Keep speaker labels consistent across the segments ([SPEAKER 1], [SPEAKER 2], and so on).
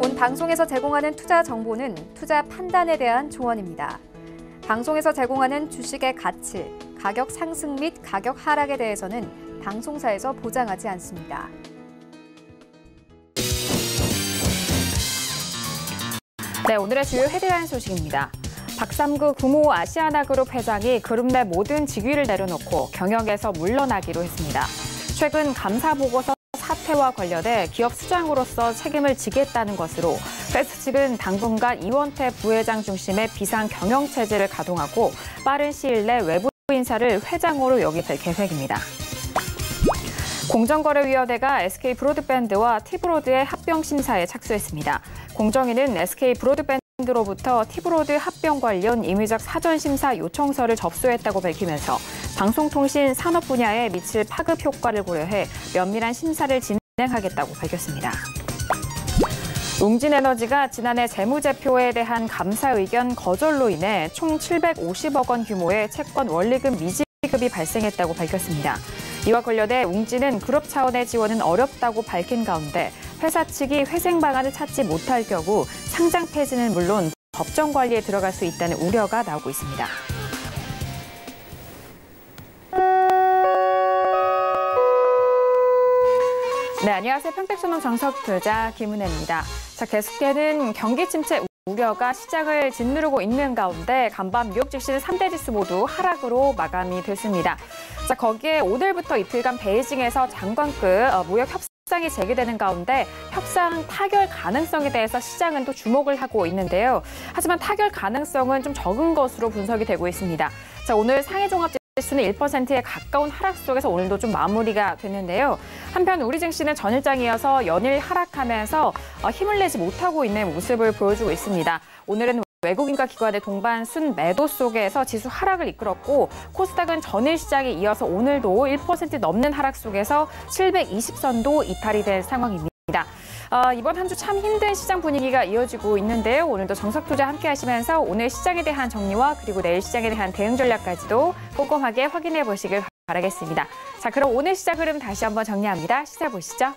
[SPEAKER 1] 본 방송에서 제공하는 투자 정보는 투자 판단에 대한 조언입니다. 방송에서 제공하는 주식의 가치, 가격 상승 및 가격 하락에 대해서는 방송사에서 보장하지 않습니다.
[SPEAKER 2] 네, 오늘의 주요 헤드라인 소식입니다. 박삼구 구모 아시아나그룹 회장이 그룹 내 모든 직위를 내려놓고 경영에서 물러나기로 했습니다. 최근 감사보고서 사태와 관련해 기업 수장으로서 책임을 지겠다는 것으로 패스트 측은 당분간 이원태 부회장 중심의 비상 경영 체제를 가동하고 빠른 시일 내 외부 인사를 회장으로 역입할 계획입니다. 공정거래위원회가 SK브로드밴드와 T브로드의 합병 심사에 착수했습니다. 공정위는 SK브로드밴드로부터 T브로드 합병 관련 임의적 사전심사 요청서를 접수했다고 밝히면서 방송통신 산업 분야에 미칠 파급 효과를 고려해 면밀한 심사를 진행하겠다고 밝혔습니다. 웅진에너지가 지난해 재무제표에 대한 감사 의견 거절로 인해 총 750억 원 규모의 채권 원리금 미지급이 발생했다고 밝혔습니다. 이와 관련해 웅진은 그룹 차원의 지원은 어렵다고 밝힌 가운데 회사 측이 회생 방안을 찾지 못할 경우 상장 폐지는 물론 법정 관리에 들어갈 수 있다는 우려가 나오고 있습니다. 네, 안녕하세요. 평택소농 정석투자 김은혜입니다. 자, 계속되는 경기 침체 우려가 시장을 짓누르고 있는 가운데 간밤 뉴욕 증시는 3대 지수 모두 하락으로 마감이 됐습니다. 자, 거기에 오늘부터 이틀간 베이징에서 장관급 무역 협상이 재개되는 가운데 협상 타결 가능성에 대해서 시장은 또 주목을 하고 있는데요. 하지만 타결 가능성은 좀 적은 것으로 분석이 되고 있습니다. 자, 오늘 상해 종합 지수는 1%에 가까운 하락 속에서 오늘도 좀 마무리가 됐는데요. 한편 우리 증시는 전일장 이어서 연일 하락하면서 힘을 내지 못하고 있는 모습을 보여주고 있습니다. 오늘은 외국인과 기관의 동반 순매도 속에서 지수 하락을 이끌었고 코스닥은 전일 시장에 이어서 오늘도 1% 넘는 하락 속에서 720선도 이탈이 된 상황입니다. 이번 한 주 참 힘든 시장 분위기가 이어지고 있는데요. 오늘도 정석투자 함께 하시면서 오늘 시장에 대한 정리와 그리고 내일 시장에 대한 대응 전략까지도 꼼꼼하게 확인해 보시길 바라겠습니다. 자, 그럼 오늘 시장 흐름 다시 한번 정리합니다. 시세 보시죠.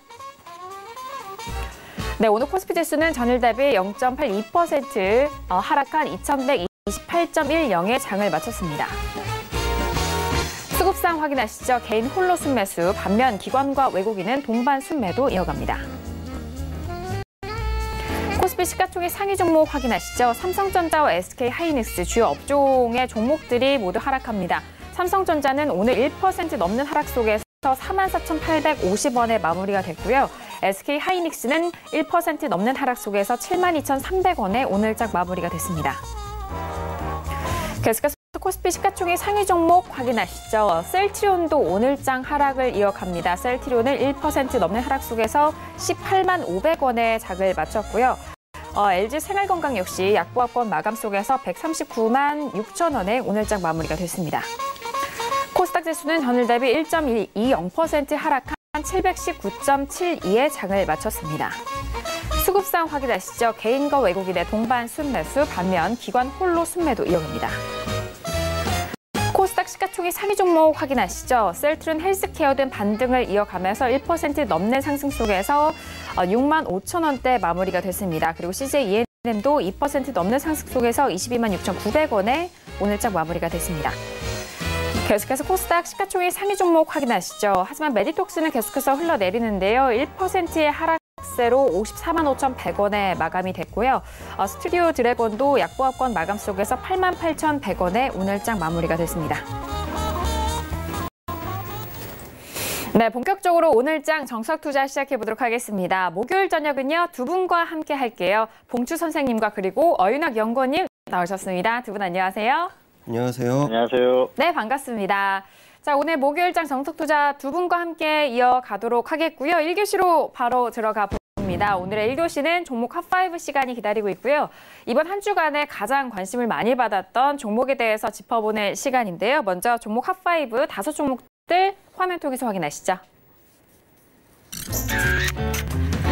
[SPEAKER 2] 네, 오늘 코스피 지수는 전일 대비 0.82% 하락한 2128.10에 장을 마쳤습니다. 수급상 확인하시죠. 개인 홀로 순매수, 반면 기관과 외국인은 동반 순매도 이어갑니다. 코스피 시가총액 상위 종목 확인하시죠. 삼성전자와 SK하이닉스 주요 업종의 종목들이 모두 하락합니다. 삼성전자는 오늘 1% 넘는 하락 속에서 44,850원에 마무리가 됐고요. SK하이닉스는 1% 넘는 하락 속에서 72,300원에 오늘장 마무리가 됐습니다. 계속해서 코스피 시가총액 상위 종목 확인하시죠. 셀트리온도 오늘장 하락을 이어갑니다. 셀트리온은 1% 넘는 하락 속에서 18만 500원에 장을 마쳤고요. LG생활건강 역시 약보합권 마감 속에서 139만 6천 원에 오늘장 마무리가 됐습니다. 코스닥 지수는 전일 대비 1.20% 하락한 719.72에 장을 마쳤습니다. 수급상 확인하시죠. 개인과 외국인의 동반 순매수, 반면 기관 홀로 순매도 이어갑니다. 코스닥 시가총액 상위 종목 확인하시죠. 셀트리온 헬스케어 등 반등을 이어가면서 1% 넘는 상승 속에서 6만 5천 원대 마무리가 됐습니다. 그리고 CJ ENM도 2% 넘는 상승 속에서 22만 6,900원에 오늘장 마무리가 됐습니다. 계속해서 코스닥 시가총액 상위 종목 확인하시죠. 하지만 메디톡스는 계속해서 흘러내리는데요. 1%의 하락세로 54만 5,100원에 마감이 됐고요. 스튜디오 드래곤도 약보합권 마감 속에서 8만 8,100원에 오늘장 마무리가 됐습니다. 네, 본격적으로 오늘장 정석투자 시작해보도록 하겠습니다. 목요일 저녁은요, 두 분과 함께 할게요. 봉추 선생님과 그리고 어윤학 연구원님 나오셨습니다. 두 분 안녕하세요.
[SPEAKER 3] 안녕하세요.
[SPEAKER 4] 안녕하세요.
[SPEAKER 2] 네, 반갑습니다. 자, 오늘 목요일장 정석투자 두 분과 함께 이어가도록 하겠고요. 1교시로 바로 들어가 봅니다. 오늘의 1교시는 종목 핫5 시간이 기다리고 있고요. 이번 한 주간에 가장 관심을 많이 받았던 종목에 대해서 짚어보는 시간인데요. 먼저 종목 핫5 5 종목들 화면 통해서 확인하시죠.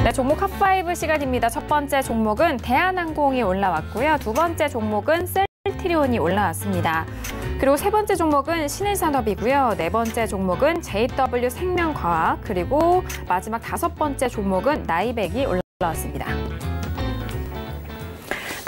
[SPEAKER 2] 네, 종목 핫5 시간입니다. 첫 번째 종목은 대한항공이 올라왔고요. 두 번째 종목은 셀트리온이 올라왔습니다. 그리고 세 번째 종목은 신일산업이고요. 네 번째 종목은 JW생명과학, 그리고 마지막 다섯 번째 종목은 나이백이 올라왔습니다.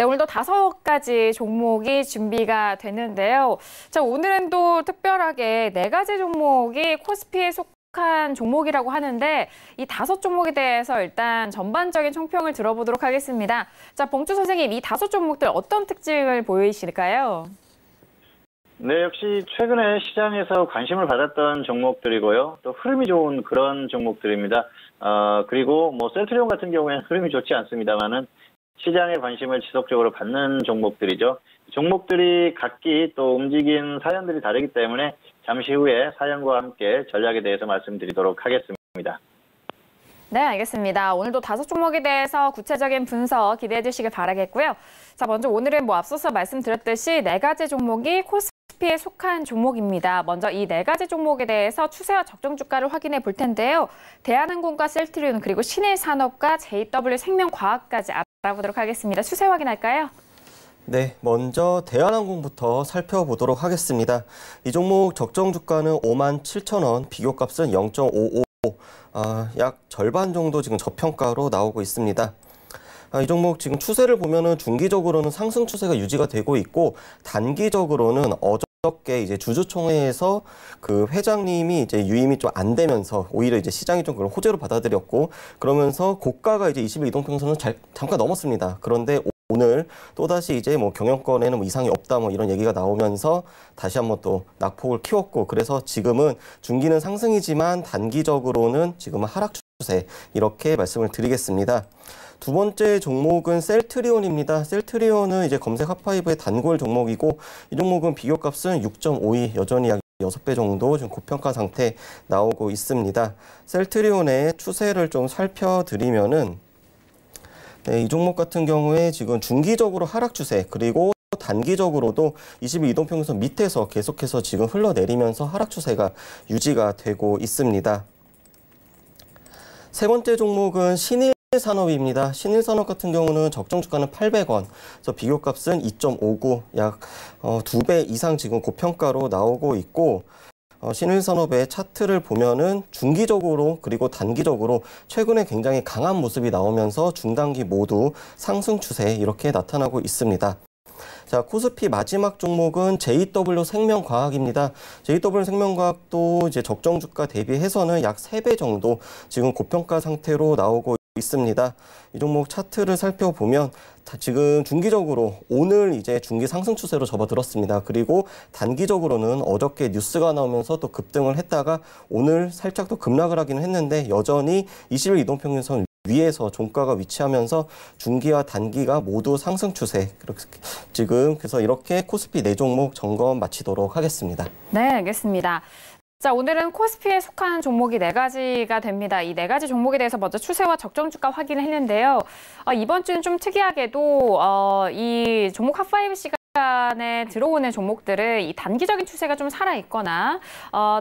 [SPEAKER 2] 네, 오늘도 5가지 종목이 준비가 됐는데요. 자, 오늘은 또 특별하게 4가지 종목이 코스피에 속한 종목이라고 하는데 이 5종목에 대해서 일단 전반적인 총평을 들어보도록 하겠습니다. 자, 봉주 선생님, 이 5종목들 어떤 특징을 보이실까요?
[SPEAKER 3] 네, 역시 최근에 시장에서 관심을 받았던 종목들이고요. 또 흐름이 좋은 그런 종목들입니다. 그리고 뭐 셀트리온 같은 경우에는 흐름이 좋지 않습니다만은 시장의 관심을 지속적으로 받는 종목들이죠. 종목들이 각기 또 움직인 사연들이 다르기 때문에 잠시 후에 사연과 함께 전략에 대해서 말씀드리도록 하겠습니다.
[SPEAKER 2] 네, 알겠습니다. 오늘도 5종목에 대해서 구체적인 분석 기대해 주시길 바라겠고요. 자, 먼저 오늘은 앞서서 말씀드렸듯이 4가지 종목이 코스피에 속한 종목입니다. 먼저 이 4가지 종목에 대해서 추세와 적정 주가를 확인해 볼 텐데요. 대한항공과 셀트리온 그리고 신일산업과 JW생명과학까지 알아보도록 하겠습니다. 추세 확인할까요?
[SPEAKER 4] 네, 먼저 대한항공부터 살펴보도록 하겠습니다. 이 종목 적정 주가는 57,000원, 비교값은 0.55, 약 절반 정도 지금 저평가로 나오고 있습니다. 이 종목 지금 추세를 보면은 중기적으로는 상승 추세가 유지가 되고 있고 단기적으로는 어저께 이제 주주총회에서 그 회장님이 이제 유임이 좀 안 되면서 오히려 이제 시장이 좀 그걸 호재로 받아들였고 그러면서 고가가 이제 20일 이동평선을 잠깐 넘었습니다. 그런데 오늘 또다시 이제 뭐 경영권에는 뭐 이상이 없다 뭐 이런 얘기가 나오면서 다시 한번 또 낙폭을 키웠고 그래서 지금은 중기는 상승이지만 단기적으로는 지금은 하락 추세 이렇게 말씀을 드리겠습니다. 두 번째 종목은 셀트리온입니다. 셀트리온은 이제 검색 핫5의 단골 종목이고 이 종목은 비교값은 6.52 여전히 약 6배 정도 지금 고평가 상태 나오고 있습니다. 셀트리온의 추세를 좀 살펴드리면은 네, 이 종목 같은 경우에 지금 중기적으로 하락 추세 그리고 단기적으로도 20일 이동평균선 밑에서 계속해서 지금 흘러내리면서 하락 추세가 유지가 되고 있습니다. 세 번째 종목은 신일산업입니다. 신일산업 같은 경우는 적정 주가는 800원, 그래서 비교값은 2.59, 약 2배 이상 지금 고평가로 나오고 있고 신일산업의 차트를 보면은 중기적으로 그리고 단기적으로 최근에 굉장히 강한 모습이 나오면서 중단기 모두 상승 추세 이렇게 나타나고 있습니다. 자, 코스피 마지막 종목은 JW생명과학입니다. JW생명과학도 이제 적정 주가 대비해서는 약 3배 정도 지금 고평가 상태로 나오고 있습니다. 이 종목 차트를 살펴보면 지금 중기적으로 오늘 이제 중기 상승 추세로 접어들었습니다. 그리고 단기적으로는 어저께 뉴스가 나오면서 또 급등을 했다가 오늘 살짝 또 급락을 하기는 했는데 여전히 20일 이동평균선 위에서 종가가 위치하면서 중기와 단기가 모두 상승 추세. 지금 그래서 이렇게 코스피 4종목 점검 마치도록 하겠습니다.
[SPEAKER 2] 네, 알겠습니다. 자, 오늘은 코스피에 속한 종목이 4가지가 됩니다. 이 4가지 종목에 대해서 먼저 추세와 적정 주가 확인을 했는데요. 이번 주는 좀 특이하게도 이 종목 핫5 시간에 들어오는 종목들은 이 단기적인 추세가 좀 살아있거나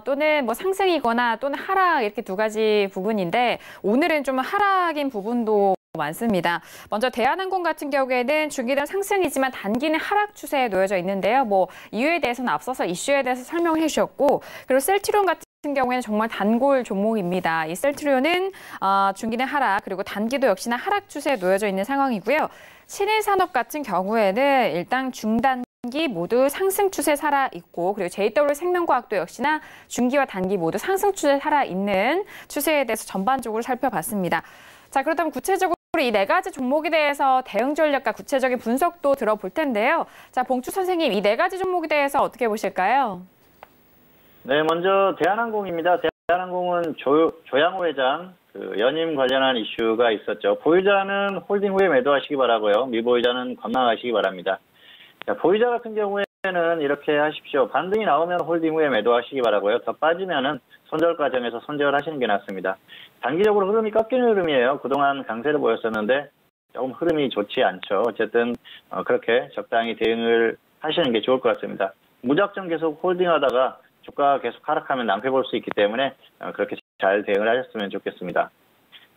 [SPEAKER 2] 또는 뭐 상승이거나 또는 하락 이렇게 2가지 부분인데 오늘은 좀 하락인 부분도 많습니다. 먼저 대한항공 같은 경우에는 중기는 상승이지만 단기는 하락 추세에 놓여져 있는데요. 뭐 이유에 대해서는 앞서서 이슈에 대해서 설명해 주셨고 그리고 셀트리온 같은 경우에는 정말 단골 종목입니다. 이 셀트리온은 중기는 하락 그리고 단기도 역시나 하락 추세에 놓여져 있는 상황이고요. 신일산업 같은 경우에는 일단 중단기 모두 상승 추세 살아있고 그리고 JW생명과학도 역시나 중기와 단기 모두 상승 추세 살아있는 추세에 대해서 전반적으로 살펴봤습니다. 자, 그렇다면 구체적으로 이 4가지 종목에 대해서 대응 전략과 구체적인 분석도 들어볼 텐데요. 자, 봉주 선생님, 이 4가지 종목에 대해서 어떻게 보실까요?
[SPEAKER 3] 네, 먼저 대한항공입니다. 대한항공은 조양호 회장 연임 관련한 이슈가 있었죠. 보유자는 홀딩 후에 매도하시기 바라고요. 미보유자는 관망하시기 바랍니다. 자, 보유자 같은 경우에는 이렇게 하십시오. 반등이 나오면 홀딩 후에 매도하시기 바라고요. 더 빠지면은 손절 과정에서 손절을 하시는 게 낫습니다. 단기적으로 흐름이 꺾이는 흐름이에요. 그동안 강세를 보였었는데 조금 흐름이 좋지 않죠. 어쨌든 그렇게 적당히 대응을 하시는 게 좋을 것 같습니다. 무작정 계속 홀딩하다가 주가가 계속 하락하면 낭패 볼 수 있기 때문에 그렇게 잘 대응을 하셨으면 좋겠습니다.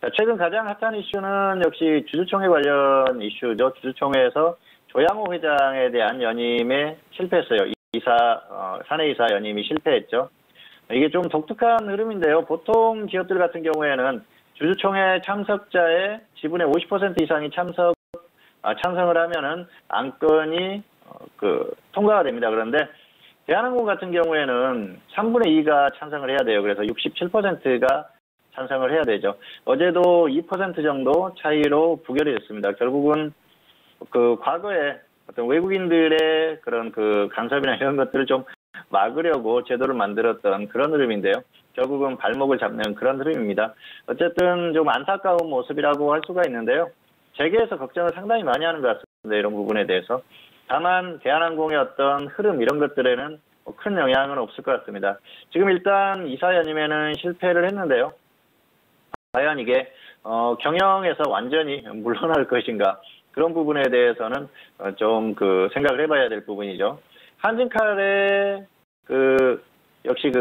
[SPEAKER 3] 자, 최근 가장 핫한 이슈는 역시 주주총회 관련 이슈죠. 주주총회에서 조양호 회장에 대한 연임에 실패했어요. 사내이사 연임이 실패했죠. 이게 좀 독특한 흐름인데요. 보통 기업들 같은 경우에는 주주총회 참석자의 지분의 50% 이상이 찬성을 하면은 안건이 통과가 됩니다. 그런데 대한항공 같은 경우에는 3분의 2가 찬성을 해야 돼요. 그래서 67%가 찬성을 해야 되죠. 어제도 2% 정도 차이로 부결이 됐습니다. 결국은 과거에 어떤 외국인들의 그런 간섭이나 이런 것들을 좀 막으려고 제도를 만들었던 그런 흐름인데요. 결국은 발목을 잡는 그런 흐름입니다. 어쨌든 좀 안타까운 모습이라고 할 수가 있는데요. 재계에서 걱정을 상당히 많이 하는 것 같습니다. 이런 부분에 대해서. 다만 대한항공의 어떤 흐름 이런 것들에는 큰 영향은 없을 것 같습니다. 지금 일단 이사 연임에는 실패를 했는데요. 과연 이게 경영에서 완전히 물러날 것인가, 그런 부분에 대해서는 좀 생각을 해봐야 될 부분이죠. 한진칼의 역시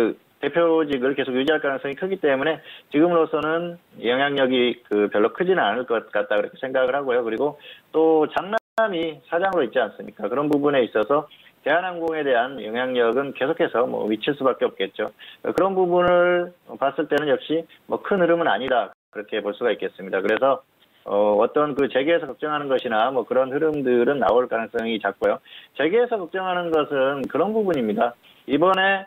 [SPEAKER 3] 대표직을 계속 유지할 가능성이 크기 때문에 지금으로서는 영향력이 별로 크지는 않을 것 같다 그렇게 생각을 하고요. 그리고 또 장남이 사장으로 있지 않습니까? 그런 부분에 있어서 대한항공에 대한 영향력은 계속해서 미칠 수밖에 없겠죠. 그런 부분을 봤을 때는 역시 큰 흐름은 아니다 그렇게 볼 수가 있겠습니다. 그래서 어떤 재계에서 걱정하는 것이나 그런 흐름들은 나올 가능성이 작고요. 재계에서 걱정하는 것은 그런 부분입니다. 이번에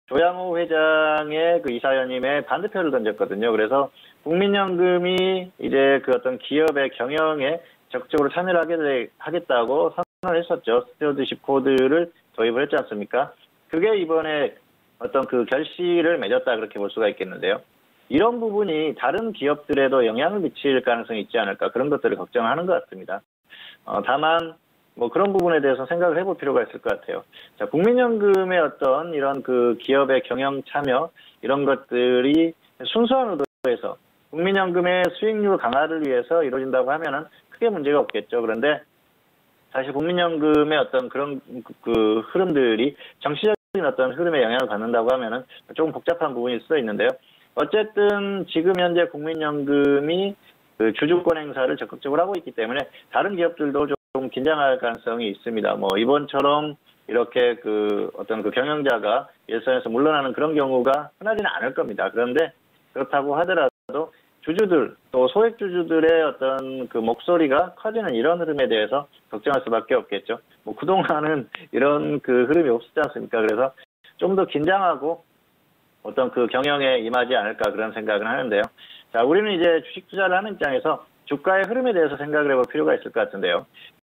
[SPEAKER 3] 조양호 회장의 이사 연임에 반대표를 던졌거든요. 그래서 국민연금이 이제 어떤 기업의 경영에 적극적으로 참여를 하겠다고 선언을 했었죠. 스튜어드십 코드를 도입을 했지 않습니까? 그게 이번에 어떤 결실을 맺었다 그렇게 볼 수가 있겠는데요. 이런 부분이 다른 기업들에도 영향을 미칠 가능성이 있지 않을까, 그런 것들을 걱정하는 것 같습니다. 다만 그런 부분에 대해서 생각을 해볼 필요가 있을 것 같아요. 자, 국민연금의 어떤 이런 기업의 경영 참여 이런 것들이 순수한 의도에서 국민연금의 수익률 강화를 위해서 이루어진다고 하면은 크게 문제가 없겠죠. 그런데 사실 국민연금의 어떤 그런 흐름들이 정치적인 어떤 흐름에 영향을 받는다고 하면은 조금 복잡한 부분일 수도 있는데요. 어쨌든 지금 현재 국민연금이 주주권 행사를 적극적으로 하고 있기 때문에 다른 기업들도 좀 긴장할 가능성이 있습니다. 이번처럼 이렇게 어떤 경영자가 일선에서 물러나는 그런 경우가 흔하지는 않을 겁니다. 그런데 그렇다고 하더라도 주주들 또 소액주주들의 어떤 목소리가 커지는 이런 흐름에 대해서 걱정할 수밖에 없겠죠. 그동안은 이런 흐름이 없었지 않습니까? 그래서 좀 더 긴장하고 어떤 경영에 임하지 않을까 그런 생각은 하는데요. 자, 우리는 이제 주식 투자를 하는 입장에서 주가의 흐름에 대해서 생각을 해볼 필요가 있을 것 같은데요.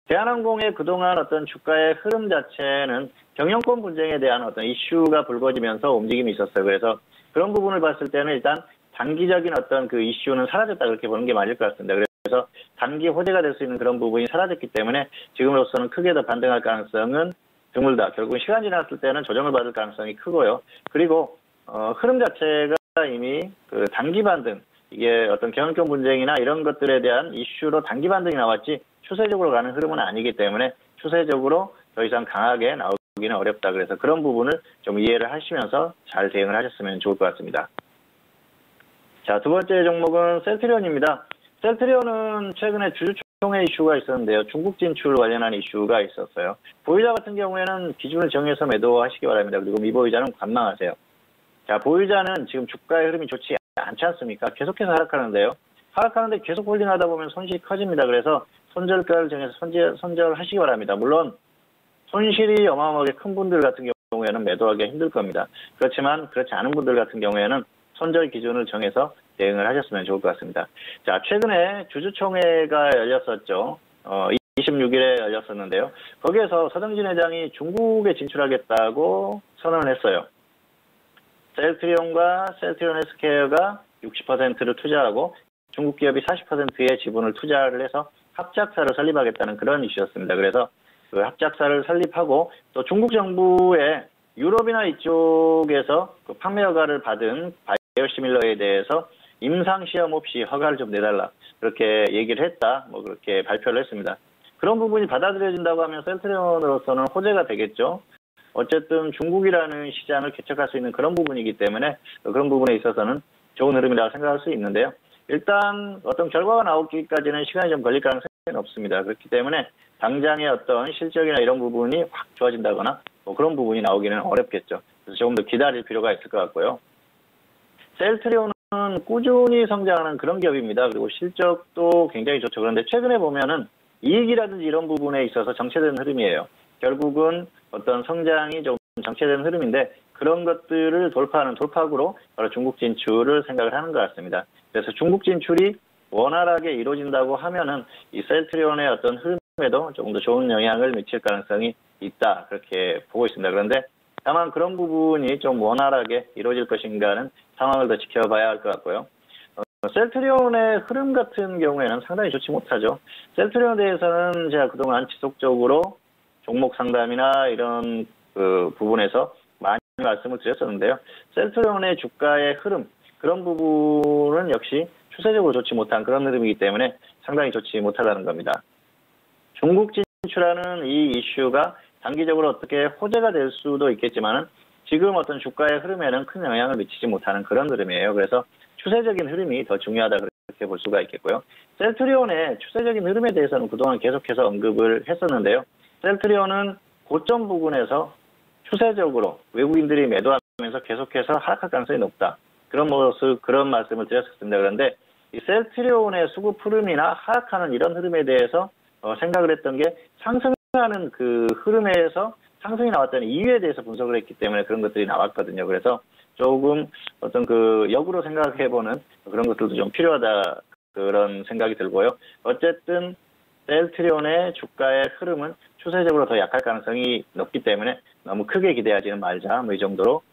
[SPEAKER 3] 대한항공의 그동안 어떤 주가의 흐름 자체는 경영권 분쟁에 대한 어떤 이슈가 불거지면서 움직임이 있었어요. 그래서 그런 부분을 봤을 때는 일단 단기적인 어떤 이슈는 사라졌다 그렇게 보는 게 맞을 것 같습니다. 그래서 단기 호재가 될 수 있는 그런 부분이 사라졌기 때문에 지금으로서는 크게 더 반등할 가능성은 드물다. 결국은 시간 지났을 때는 조정을 받을 가능성이 크고요. 그리고 흐름 자체가 이미 단기 반등, 이게 어떤 경영권 분쟁이나 이런 것들에 대한 이슈로 단기 반등이 나왔지 추세적으로 가는 흐름은 아니기 때문에 추세적으로 더 이상 강하게 나오기는 어렵다. 그래서 그런 부분을 좀 이해를 하시면서 잘 대응을 하셨으면 좋을 것 같습니다. 자, 두 번째 종목은 셀트리온입니다. 셀트리온은 최근에 주주총회 이슈가 있었는데요. 중국 진출 관련한 이슈가 있었어요. 보유자 같은 경우에는 기준을 정해서 매도하시기 바랍니다. 그리고 미보유자는 관망하세요. 자, 보유자는 지금 주가의 흐름이 좋지 않지 않습니까? 계속해서 하락하는데요. 하락하는데 계속 홀딩하다 보면 손실이 커집니다. 그래서 손절가를 정해서 손절하시기 바랍니다. 물론 손실이 어마어마하게 큰 분들 같은 경우에는 매도하기가 힘들 겁니다. 그렇지만 그렇지 않은 분들 같은 경우에는 손절 기준을 정해서 대응을 하셨으면 좋을 것 같습니다. 자, 최근에 주주총회가 열렸었죠. 26일에 열렸었는데요. 거기에서 서정진 회장이 중국에 진출하겠다고 선언을 했어요. 셀트리온과 셀트리온 헬스케어가 60%를 투자하고 중국 기업이 40%의 지분을 투자를 해서 합작사를 설립하겠다는 그런 이슈였습니다. 그래서 합작사를 설립하고 또 중국 정부의 유럽이나 이쪽에서 판매 허가를 받은 바이오시밀러에 대해서 임상시험 없이 허가를 좀 내달라 그렇게 얘기를 했다. 그렇게 발표를 했습니다. 그런 부분이 받아들여진다고 하면 셀트리온으로서는 호재가 되겠죠. 어쨌든 중국이라는 시장을 개척할 수 있는 그런 부분이기 때문에 그런 부분에 있어서는 좋은 흐름이라고 생각할 수 있는데요. 일단 어떤 결과가 나오기까지는 시간이 좀 걸릴 가능성이 없습니다. 그렇기 때문에 당장의 어떤 실적이나 이런 부분이 확 좋아진다거나 그런 부분이 나오기는 어렵겠죠. 그래서 조금 더 기다릴 필요가 있을 것 같고요. 셀트리온은 꾸준히 성장하는 그런 기업입니다. 그리고 실적도 굉장히 좋죠. 그런데 최근에 보면은 이익이라든지 이런 부분에 있어서 정체된 흐름이에요. 결국은 어떤 성장이 좀 정체된 흐름인데 그런 것들을 돌파하는 돌파구로 바로 중국 진출을 생각을 하는 것 같습니다. 그래서 중국 진출이 원활하게 이루어진다고 하면은 이 셀트리온의 어떤 흐름에도 조금 더 좋은 영향을 미칠 가능성이 있다. 그렇게 보고 있습니다. 그런데 다만 그런 부분이 좀 원활하게 이루어질 것인가는 상황을 더 지켜봐야 할 것 같고요. 셀트리온의 흐름 같은 경우에는 상당히 좋지 못하죠. 셀트리온에 대해서는 제가 그동안 지속적으로 종목 상담이나 이런 그 부분에서 많이 말씀을 드렸었는데요. 셀트리온의 주가의 흐름, 그런 부분은 역시 추세적으로 좋지 못한 그런 흐름이기 때문에 상당히 좋지 못하다는 겁니다. 중국 진출하는 이 이슈가 단기적으로 어떻게 호재가 될 수도 있겠지만은 지금 어떤 주가의 흐름에는 큰 영향을 미치지 못하는 그런 흐름이에요. 그래서 추세적인 흐름이 더 중요하다 그렇게 볼 수가 있겠고요. 셀트리온의 추세적인 흐름에 대해서는 그동안 계속해서 언급을 했었는데요. 셀트리온은 고점 부근에서 추세적으로 외국인들이 매도하면서 계속해서 하락할 가능성이 높다. 그런 모습, 그런 말씀을 드렸었습니다. 그런데 이 셀트리온의 수급 흐름이나 하락하는 이런 흐름에 대해서 생각을 했던 게 상승하는 그 흐름에서 상승이 나왔던 이유에 대해서 분석을 했기 때문에 그런 것들이 나왔거든요. 그래서 조금 어떤 그 역으로 생각해보는 그런 것들도 좀 필요하다 그런 생각이 들고요. 어쨌든 셀트리온의 주가의 흐름은 추세적으로 더 약할 가능성이 높기 때문에 너무 크게 기대하지는 말자. 뭐 이 정도로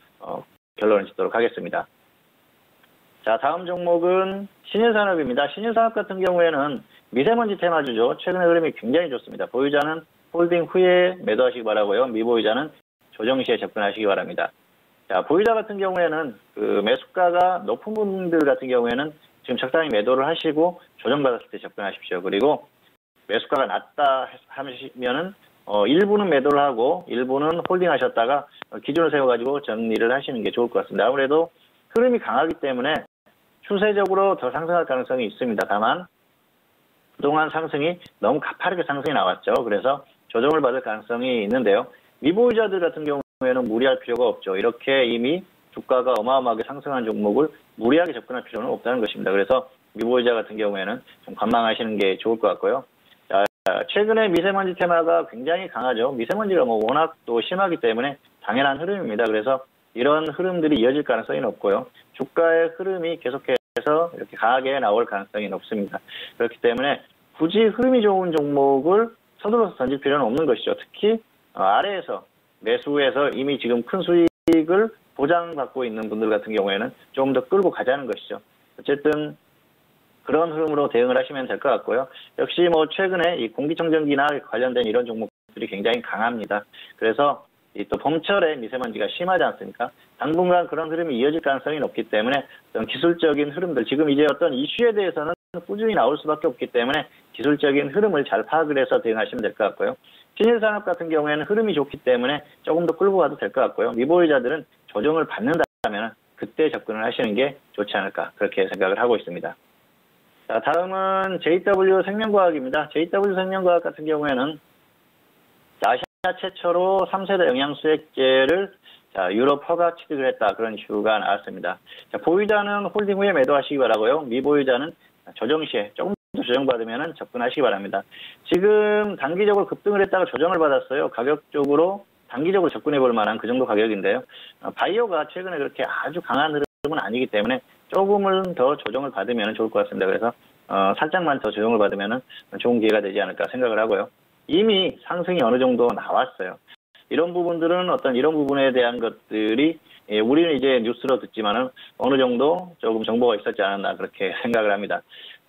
[SPEAKER 3] 결론을 짓도록 하겠습니다. 자, 다음 종목은 신일산업입니다. 신일산업 같은 경우에는 미세먼지 테마주죠. 최근의 흐름이 굉장히 좋습니다. 보유자는 홀딩 후에 매도하시기 바라고요. 미보유자는 조정 시에 접근하시기 바랍니다. 자, 보유자 같은 경우에는 그 매수가가 높은 분들 같은 경우에는 지금 적당히 매도를 하시고 조정받았을 때 접근하십시오. 그리고 매수가가 낮다 하시면은 일부는 매도를 하고 일부는 홀딩 하셨다가 기준을 세워가지고 정리를 하시는 게 좋을 것 같습니다. 아무래도 흐름이 강하기 때문에 추세적으로 더 상승할 가능성이 있습니다. 다만 그동안 상승이 너무 가파르게 상승이 나왔죠. 그래서 조정을 받을 가능성이 있는데요. 미보유자들 같은 경우에는 무리할 필요가 없죠. 이렇게 이미 주가가 어마어마하게 상승한 종목을 무리하게 접근할 필요는 없다는 것입니다. 그래서 미보유자 같은 경우에는 좀 관망하시는 게 좋을 것 같고요. 자, 최근에 미세먼지 테마가 굉장히 강하죠. 미세먼지가 뭐 워낙 또 심하기 때문에 당연한 흐름입니다. 그래서 이런 흐름들이 이어질 가능성이 높고요. 주가의 흐름이 계속해서 이렇게 강하게 나올 가능성이 높습니다. 그렇기 때문에 굳이 흐름이 좋은 종목을 서둘러서 던질 필요는 없는 것이죠. 특히 아래에서 매수해서 이미 지금 큰 수익을 보장받고 있는 분들 같은 경우에는 좀 더 끌고 가자는 것이죠. 어쨌든 그런 흐름으로 대응을 하시면 될 것 같고요. 역시 뭐 최근에 이 공기청정기나 관련된 이런 종목들이 굉장히 강합니다. 그래서 이 또 봄철에 미세먼지가 심하지 않습니까? 당분간 그런 흐름이 이어질 가능성이 높기 때문에 어떤 기술적인 흐름들, 지금 이제 어떤 이슈에 대해서는 꾸준히 나올 수밖에 없기 때문에 기술적인 흐름을 잘 파악을 해서 대응하시면 될 것 같고요. 신일산업 같은 경우에는 흐름이 좋기 때문에 조금 더 끌고 가도 될 것 같고요. 미보유자들은 조정을 받는다면 그때 접근을 하시는 게 좋지 않을까 그렇게 생각을 하고 있습니다. 자, 다음은 JW 생명과학입니다. JW 생명과학 같은 경우에는 아시아 최초로 3세대 영양수액제를 유럽 허가 취득을 했다. 그런 이슈가 나왔습니다. 자, 보유자는 홀딩 후에 매도하시기 바라고요. 미보유자는 조정 시에 조금 더 조정받으면 접근하시기 바랍니다. 지금 단기적으로 급등을 했다가 조정을 받았어요. 가격적으로 단기적으로 접근해 볼 만한 그 정도 가격인데요. 바이오가 최근에 그렇게 아주 강한 흐름은 아니기 때문에 조금은 더 조정을 받으면 좋을 것 같습니다. 그래서 살짝만 더 조정을 받으면 좋은 기회가 되지 않을까 생각을 하고요. 이미 상승이 어느 정도 나왔어요. 이런 부분들은 어떤 이런 부분에 대한 것들이 우리는 이제 뉴스로 듣지만은 어느 정도 조금 정보가 있었지 않았나 그렇게 생각을 합니다.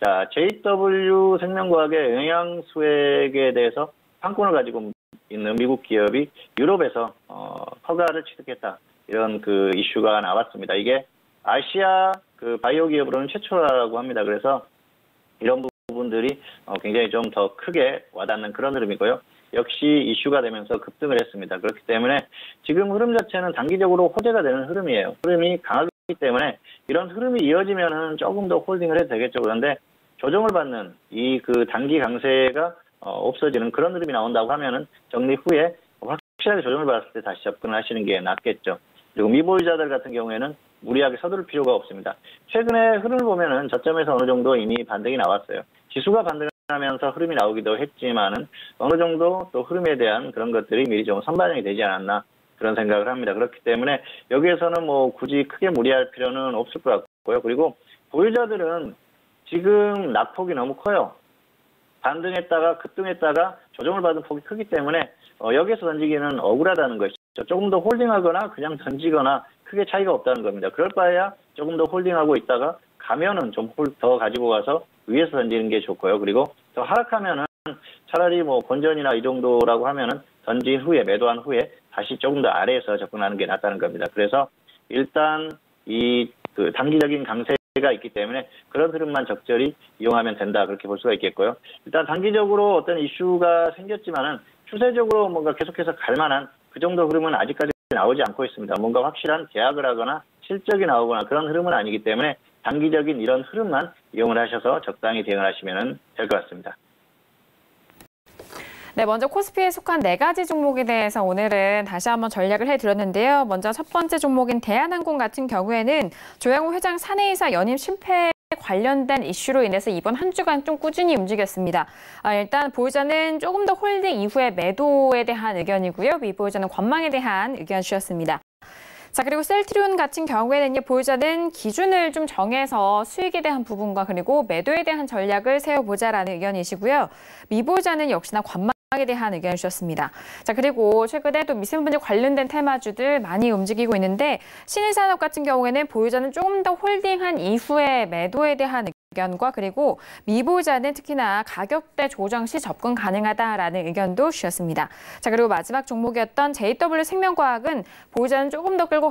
[SPEAKER 3] 자, JW 생명과학의 영양수액에 대해서 판권을 가지고 있는 미국 기업이 유럽에서 허가를 취득했다. 이런 그 이슈가 나왔습니다. 이게 아시아 그 바이오 기업으로는 최초라고 합니다. 그래서 이런 부분들이 굉장히 좀 더 크게 와닿는 그런 흐름이고요. 역시 이슈가 되면서 급등을 했습니다. 그렇기 때문에 지금 흐름 자체는 단기적으로 호재가 되는 흐름이에요. 흐름이 강하기 때문에 이런 흐름이 이어지면은 조금 더 홀딩을 해도 되겠죠. 그런데 조정을 받는 이 그 단기 강세가 없어지는 그런 흐름이 나온다고 하면은 정리 후에 확실하게 조정을 받았을 때 다시 접근을 하시는 게 낫겠죠. 그리고 미보유자들 같은 경우에는 무리하게 서두를 필요가 없습니다. 최근에 흐름을 보면은 저점에서 어느 정도 이미 반등이 나왔어요. 지수가 반등을 하면서 흐름이 나오기도 했지만은 어느 정도 또 흐름에 대한 그런 것들이 미리 좀 선반영이 되지 않았나 그런 생각을 합니다. 그렇기 때문에 여기에서는 뭐 굳이 크게 무리할 필요는 없을 것 같고요. 그리고 보유자들은 지금 낙폭이 너무 커요. 반등했다가 급등했다가 조정을 받은 폭이 크기 때문에 여기서 던지기는 억울하다는 것이죠. 조금 더 홀딩하거나 그냥 던지거나 크게 차이가 없다는 겁니다. 그럴 바에야 조금 더 홀딩하고 있다가 가면은 좀 더 가지고 가서 위에서 던지는 게 좋고요. 그리고 더 하락하면은 차라리 뭐 본전이나 이 정도라고 하면은 던진 후에 매도한 후에 다시 조금 더 아래에서 접근하는 게 낫다는 겁니다. 그래서 일단 이 단기적인 강세가 있기 때문에 그런 흐름만 적절히 이용하면 된다 그렇게 볼 수가 있겠고요. 일단 단기적으로 어떤 이슈가 생겼지만은 추세적으로 뭔가 계속해서 갈 만한 그 정도 흐름은 아직까지 나오지 않고 있습니다. 뭔가 확실한 계약을 하거나 실적이 나오거나 그런 흐름은 아니기 때문에 단기적인 이런 흐름만 이용을 하셔서 적당히 대응을 하시면 될 것 같습니다.
[SPEAKER 2] 네, 먼저 코스피에 속한 4가지 종목에 대해서 오늘은 다시 한번 전략을 해드렸는데요. 먼저 첫 번째 종목인 대한항공 같은 경우에는 조양호 회장 사내이사 연임 실패 관련된 이슈로 인해서 이번 한 주간 좀 꾸준히 움직였습니다. 일단 보유자는 조금 더 홀딩 이후에 매도에 대한 의견이고요. 미보유자는 관망에 대한 의견 주셨습니다. 자, 그리고 셀트리온 같은 경우에는요, 보유자는 기준을 좀 정해서 수익에 대한 부분과 그리고 매도에 대한 전략을 세워보자라는 의견이시고요. 미보유자는 역시나 관망에 대한 의견을 주셨습니다. 자, 그리고 최근에 또 미세먼지 관련된 테마주들 많이 움직이고 있는데 신일산업 같은 경우에는 보유자는 조금 더 홀딩한 이후에 매도에 대한 의견과 그리고 미보유자는 특히나 가격대 조정 시 접근 가능하다라는 의견도 주셨습니다. 자, 그리고 마지막 종목이었던 JW생명과학은 보유자는 조금 더 끌고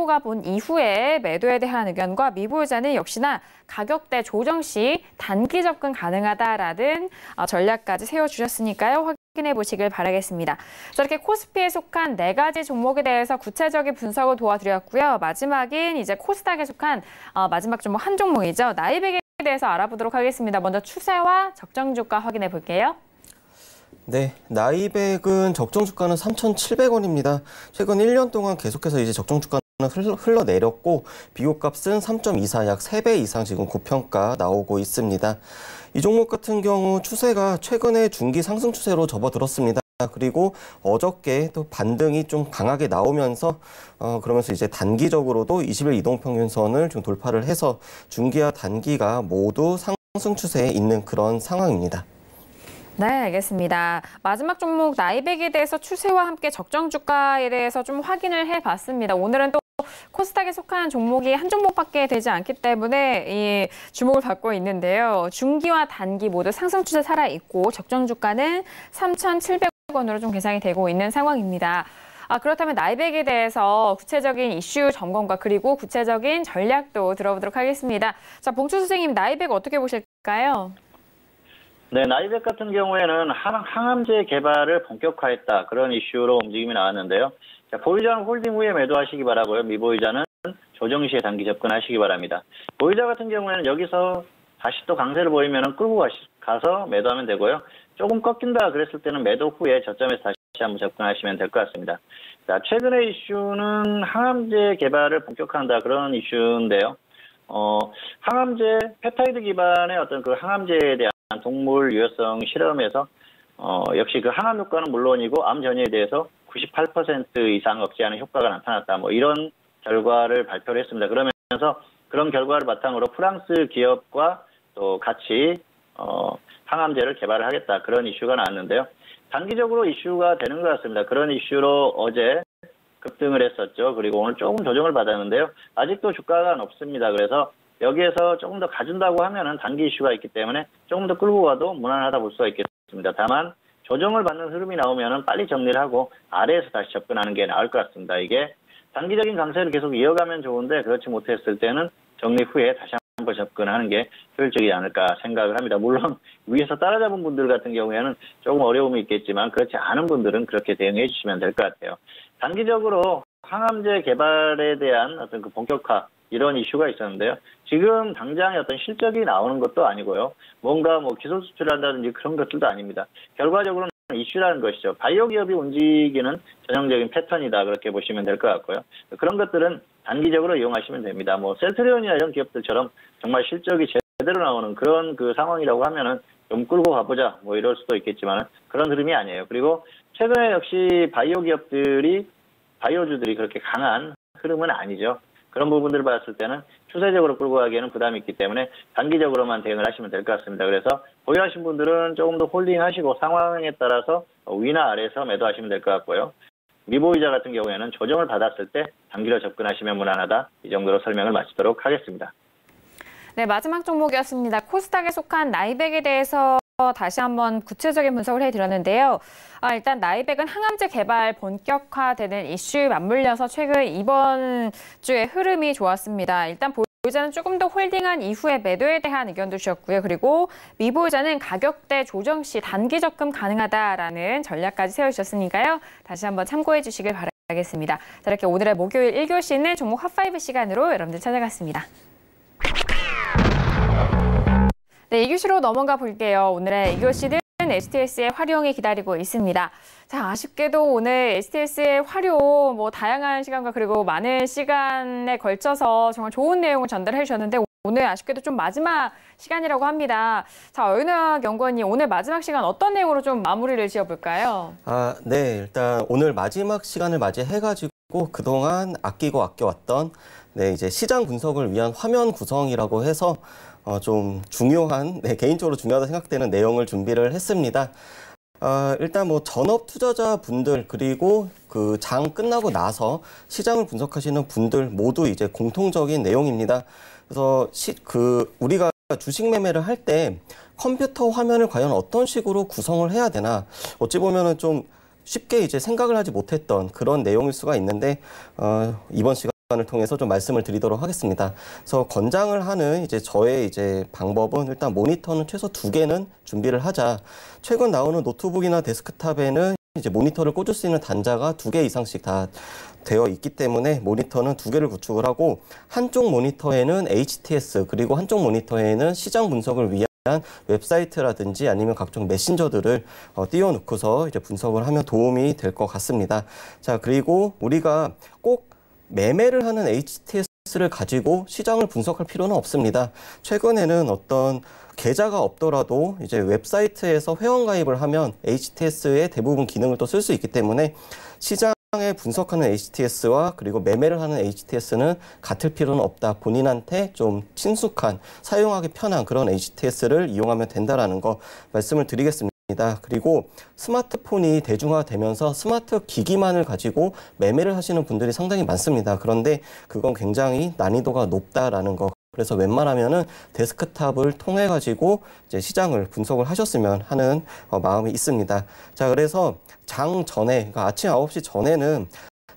[SPEAKER 2] 가본 이후에 매도에 대한 의견과 미보유자는 역시나 가격대 조정 시 단기 접근 가능하다라는 전략까지 세워주셨으니까요. 확인해 보시길 바라겠습니다. 저렇게 코스피에 속한 4가지 종목에 대해서 구체적인 분석을 도와드렸고요. 마지막인 이제 코스닥에 속한 마지막 종목 한 종목이죠. 나이백에 대해서 알아보도록 하겠습니다. 먼저 추세와 적정 주가 확인해 볼게요.
[SPEAKER 4] 네, 나이백은 적정 주가는 3,700원입니다. 최근 1년 동안 계속해서 이제 적정 주가는 흘러내렸고 비교값은 3.24, 약 3배 이상 지금 고평가 나오고 있습니다. 이 종목 같은 경우 추세가 최근에 중기 상승 추세로 접어들었습니다. 그리고 어저께 또 반등이 좀 강하게 나오면서 그러면서 이제 단기적으로도 20일 이동평균선을 좀 돌파를 해서 중기와 단기가 모두 상승 추세에 있는 그런 상황입니다.
[SPEAKER 2] 네, 알겠습니다. 마지막 종목 나이백에 대해서 추세와 함께 적정 주가에 대해서 좀 확인을 해봤습니다. 오늘은 또 코스닥에 속한 종목이 한 종목밖에 되지 않기 때문에 이 주목을 받고 있는데요. 중기와 단기 모두 상승 추세 살아있고 적정 주가는 3,700원으로 좀 계산이 되고 있는 상황입니다. 그렇다면 나이백에 대해서 구체적인 이슈 점검과 그리고 구체적인 전략도 들어보도록 하겠습니다. 자, 봉추 선생님, 나이백 어떻게 보실까요?
[SPEAKER 3] 네, 나이백 같은 경우에는 항암제 개발을 본격화했다. 그런 이슈로 움직임이 나왔는데요. 자, 보유자는 홀딩 후에 매도하시기 바라고요. 미보유자는 조정 시에 단기 접근하시기 바랍니다. 보유자 같은 경우에는 여기서 다시 또 강세를 보이면 끌고 가서 매도하면 되고요. 조금 꺾인다 그랬을 때는 매도 후에 저점에서 다시 한번 접근하시면 될 것 같습니다. 자, 최근의 이슈는 항암제 개발을 본격화한다. 그런 이슈인데요. 항암제, 펩타이드 기반의 어떤 그 항암제에 대한 동물 유효성 실험에서 역시 그 항암 효과는 물론이고 암 전이에 대해서 98% 이상 억제하는 효과가 나타났다. 뭐 이런 결과를 발표를 했습니다. 그러면서 그런 결과를 바탕으로 프랑스 기업과 또 같이 항암제를 개발을 하겠다. 그런 이슈가 나왔는데요. 단기적으로 이슈가 되는 것 같습니다. 그런 이슈로 어제 급등을 했었죠. 그리고 오늘 조금 조정을 받았는데요. 아직도 주가가 높습니다. 그래서 여기에서 조금 더 가준다고 하면은 단기 이슈가 있기 때문에 조금 더 끌고 가도 무난하다 볼 수가 있겠습니다. 다만 조정을 받는 흐름이 나오면은 빨리 정리를 하고 아래에서 다시 접근하는 게 나을 것 같습니다. 이게 단기적인 강세를 계속 이어가면 좋은데 그렇지 못했을 때는 정리 후에 다시 한번 접근하는 게 효율적이지 않을까 생각을 합니다. 물론 위에서 따라잡은 분들 같은 경우에는 조금 어려움이 있겠지만 그렇지 않은 분들은 그렇게 대응해 주시면 될 것 같아요. 단기적으로 항암제 개발에 대한 어떤 그 본격화 이런 이슈가 있었는데요. 지금 당장의 어떤 실적이 나오는 것도 아니고요. 뭔가 뭐 기술 수출을 한다든지 그런 것들도 아닙니다. 결과적으로는 이슈라는 것이죠. 바이오 기업이 움직이는 전형적인 패턴이다. 그렇게 보시면 될 것 같고요. 그런 것들은 단기적으로 이용하시면 됩니다. 뭐 셀트리온이나 이런 기업들처럼 정말 실적이 제대로 나오는 그런 그 상황이라고 하면은 좀 끌고 가보자 뭐 이럴 수도 있겠지만 그런 흐름이 아니에요. 그리고 최근에 역시 바이오 기업들이 바이오주들이 그렇게 강한 흐름은 아니죠. 그런 부분들을 봤을 때는 추세적으로 끌고 가기에는 부담이 있기 때문에 단기적으로만 대응을 하시면 될 것 같습니다. 그래서 보유하신 분들은 조금 더 홀딩하시고 상황에 따라서 위나 아래에서 매도하시면 될 것 같고요. 미보이자 같은 경우에는 조정을 받았을 때 단기로 접근하시면 무난하다. 이 정도로 설명을 마치도록 하겠습니다.
[SPEAKER 2] 네, 마지막 종목이었습니다. 코스닥에 속한 나이백에 대해서 다시 한번 구체적인 분석을 해드렸는데요. 일단 나이백은 항암제 개발 본격화되는 이슈 맞물려서 최근 이번 주에 흐름이 좋았습니다. 일단 보유자는 조금 더 홀딩한 이후에 매도에 대한 의견도 주셨고요. 그리고 미보유자는 가격대 조정 시 단기 접근 가능하다라는 전략까지 세워주셨으니까요. 다시 한번 참고해 주시길 바라겠습니다. 자, 이렇게 오늘의 목요일 1교시는 종목 핫5 시간으로 여러분들 찾아갔습니다. 네, 2교시로 넘어가 볼게요. 오늘의 2교시는 STS의 활용이 기다리고 있습니다. 자, 아쉽게도 오늘 STS의 활용, 다양한 시간과 그리고 많은 시간에 걸쳐서 정말 좋은 내용을 전달해 주셨는데 오늘 아쉽게도 좀 마지막 시간이라고 합니다. 자, 어윤학 연구원님, 오늘 마지막 시간 어떤 내용으로 좀 마무리를 지어볼까요?
[SPEAKER 4] 네, 일단 오늘 마지막 시간을 맞이해가지고 그동안 아끼고 아껴왔던 이제 시장 분석을 위한 화면 구성이라고 해서 좀 중요한, 개인적으로 중요하다 생각되는 내용을 준비를 했습니다. 일단 전업 투자자분들 그리고 그 장 끝나고 나서 시장을 분석하시는 분들 모두 이제 공통적인 내용입니다. 그래서 우리가 주식 매매를 할 때 컴퓨터 화면을 과연 어떤 식으로 구성을 해야 되나, 어찌 보면은 좀 쉽게 이제 생각을 하지 못했던 그런 내용일 수가 있는데 이번 시간을 통해서 좀 말씀을 드리도록 하겠습니다. 그래서 권장을 하는 저의 방법은 일단 모니터는 최소 2개는 준비를 하자. 최근 나오는 노트북이나 데스크탑에는 모니터를 꽂을 수 있는 단자가 2개 이상씩 다 되어 있기 때문에 모니터는 2개를 구축을 하고, 한쪽 모니터에는 HTS 그리고 한쪽 모니터에는 시장 분석을 위한 웹사이트라든지 아니면 각종 메신저들을 띄워놓고서 분석을 하면 도움이 될 것 같습니다. 자, 그리고 우리가 꼭 매매를 하는 HTS를 가지고 시장을 분석할 필요는 없습니다. 최근에는 어떤 계좌가 없더라도 웹사이트에서 회원 가입을 하면 HTS의 대부분 기능을 또 쓸 수 있기 때문에 시장에 분석하는 HTS와 그리고 매매를 하는 HTS는 같을 필요는 없다. 본인한테 좀 친숙한, 사용하기 편한 그런 HTS를 이용하면 된다라는 거 말씀을 드리겠습니다. 그리고 스마트폰이 대중화되면서 스마트 기기만을 가지고 매매를 하시는 분들이 상당히 많습니다. 그런데 그건 굉장히 난이도가 높다라는 거. 그래서 웬만하면은 데스크탑을 통해 가지고 시장을 분석을 하셨으면 하는 마음이 있습니다. 자, 그래서 장 전에, 그러니까 아침 9시 전에는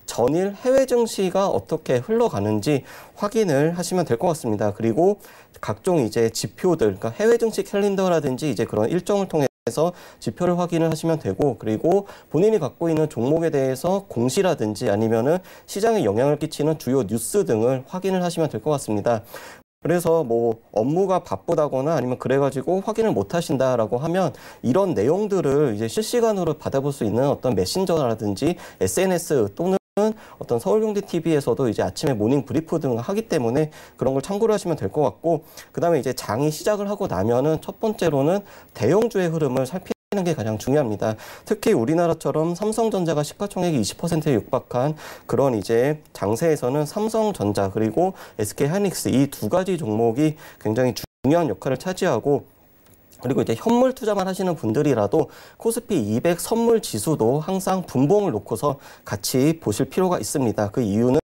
[SPEAKER 4] 전일 해외 증시가 어떻게 흘러가는지 확인을 하시면 될 것 같습니다. 그리고 각종 지표들, 그러니까 해외 증시 캘린더라든지 그런 일정을 통해서 지표를 확인을 하시면 되고, 그리고 본인이 갖고 있는 종목에 대해서 공시라든지 아니면은 시장에 영향을 끼치는 주요 뉴스 등을 확인을 하시면 될 것 같습니다. 그래서 업무가 바쁘다거나 아니면 그래가지고 확인을 못 하신다라고 하면 이런 내용들을 실시간으로 받아볼 수 있는 어떤 메신저라든지 SNS 또는 어떤 서울경제TV에서도 아침에 모닝 브리프 등을 하기 때문에 그런 걸 참고를 하시면 될 것 같고, 그 다음에 장이 시작을 하고 나면은 첫 번째로는 대형주의 흐름을 살피는 게 가장 중요합니다. 특히 우리나라처럼 삼성전자가 시가총액이 20%에 육박한 그런 장세에서는 삼성전자 그리고 SK하이닉스 이 2가지 종목이 굉장히 중요한 역할을 차지하고, 그리고 현물 투자만 하시는 분들이라도 코스피 200 선물 지수도 항상 분봉을 놓고서 같이 보실 필요가 있습니다. 그 이유는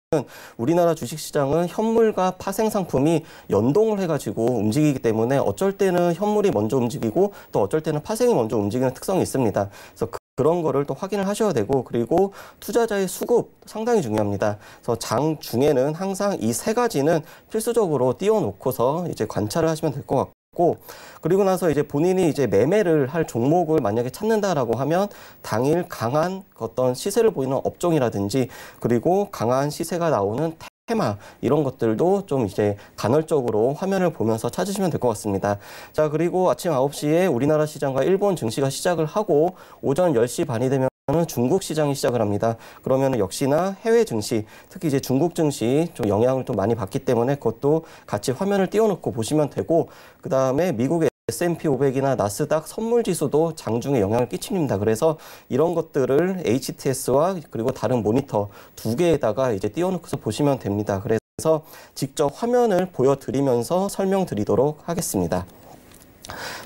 [SPEAKER 4] 우리나라 주식시장은 현물과 파생 상품이 연동을 해가지고 움직이기 때문에 어쩔 때는 현물이 먼저 움직이고 또 어쩔 때는 파생이 먼저 움직이는 특성이 있습니다. 그래서 그런 거를 또 확인을 하셔야 되고, 그리고 투자자의 수급 상당히 중요합니다. 그래서 장 중에는 항상 이 3가지는 필수적으로 띄워놓고서 관찰을 하시면 될 것 같고, 그리고 나서 본인이 매매를 할 종목을 만약에 찾는다라고 하면 당일 강한 어떤 시세를 보이는 업종이라든지 그리고 강한 시세가 나오는 테마 이런 것들도 좀 간헐적으로 화면을 보면서 찾으시면 될 것 같습니다. 자, 그리고 아침 9시에 우리나라 시장과 일본 증시가 시작을 하고 오전 10시 반이 되면 중국 시장이 시작을 합니다. 그러면 역시나 해외 증시, 특히 이제 중국 증시 좀 영향을 또 많이 받기 때문에 그것도 같이 화면을 띄워놓고 보시면 되고, 그 다음에 미국의 S&P 500이나 나스닥 선물 지수도 장중에 영향을 끼칩니다. 그래서 이런 것들을 HTS와 그리고 다른 모니터 두 개에다가 이제 띄워놓고서 보시면 됩니다. 그래서 직접 화면을 보여드리면서 설명드리도록 하겠습니다.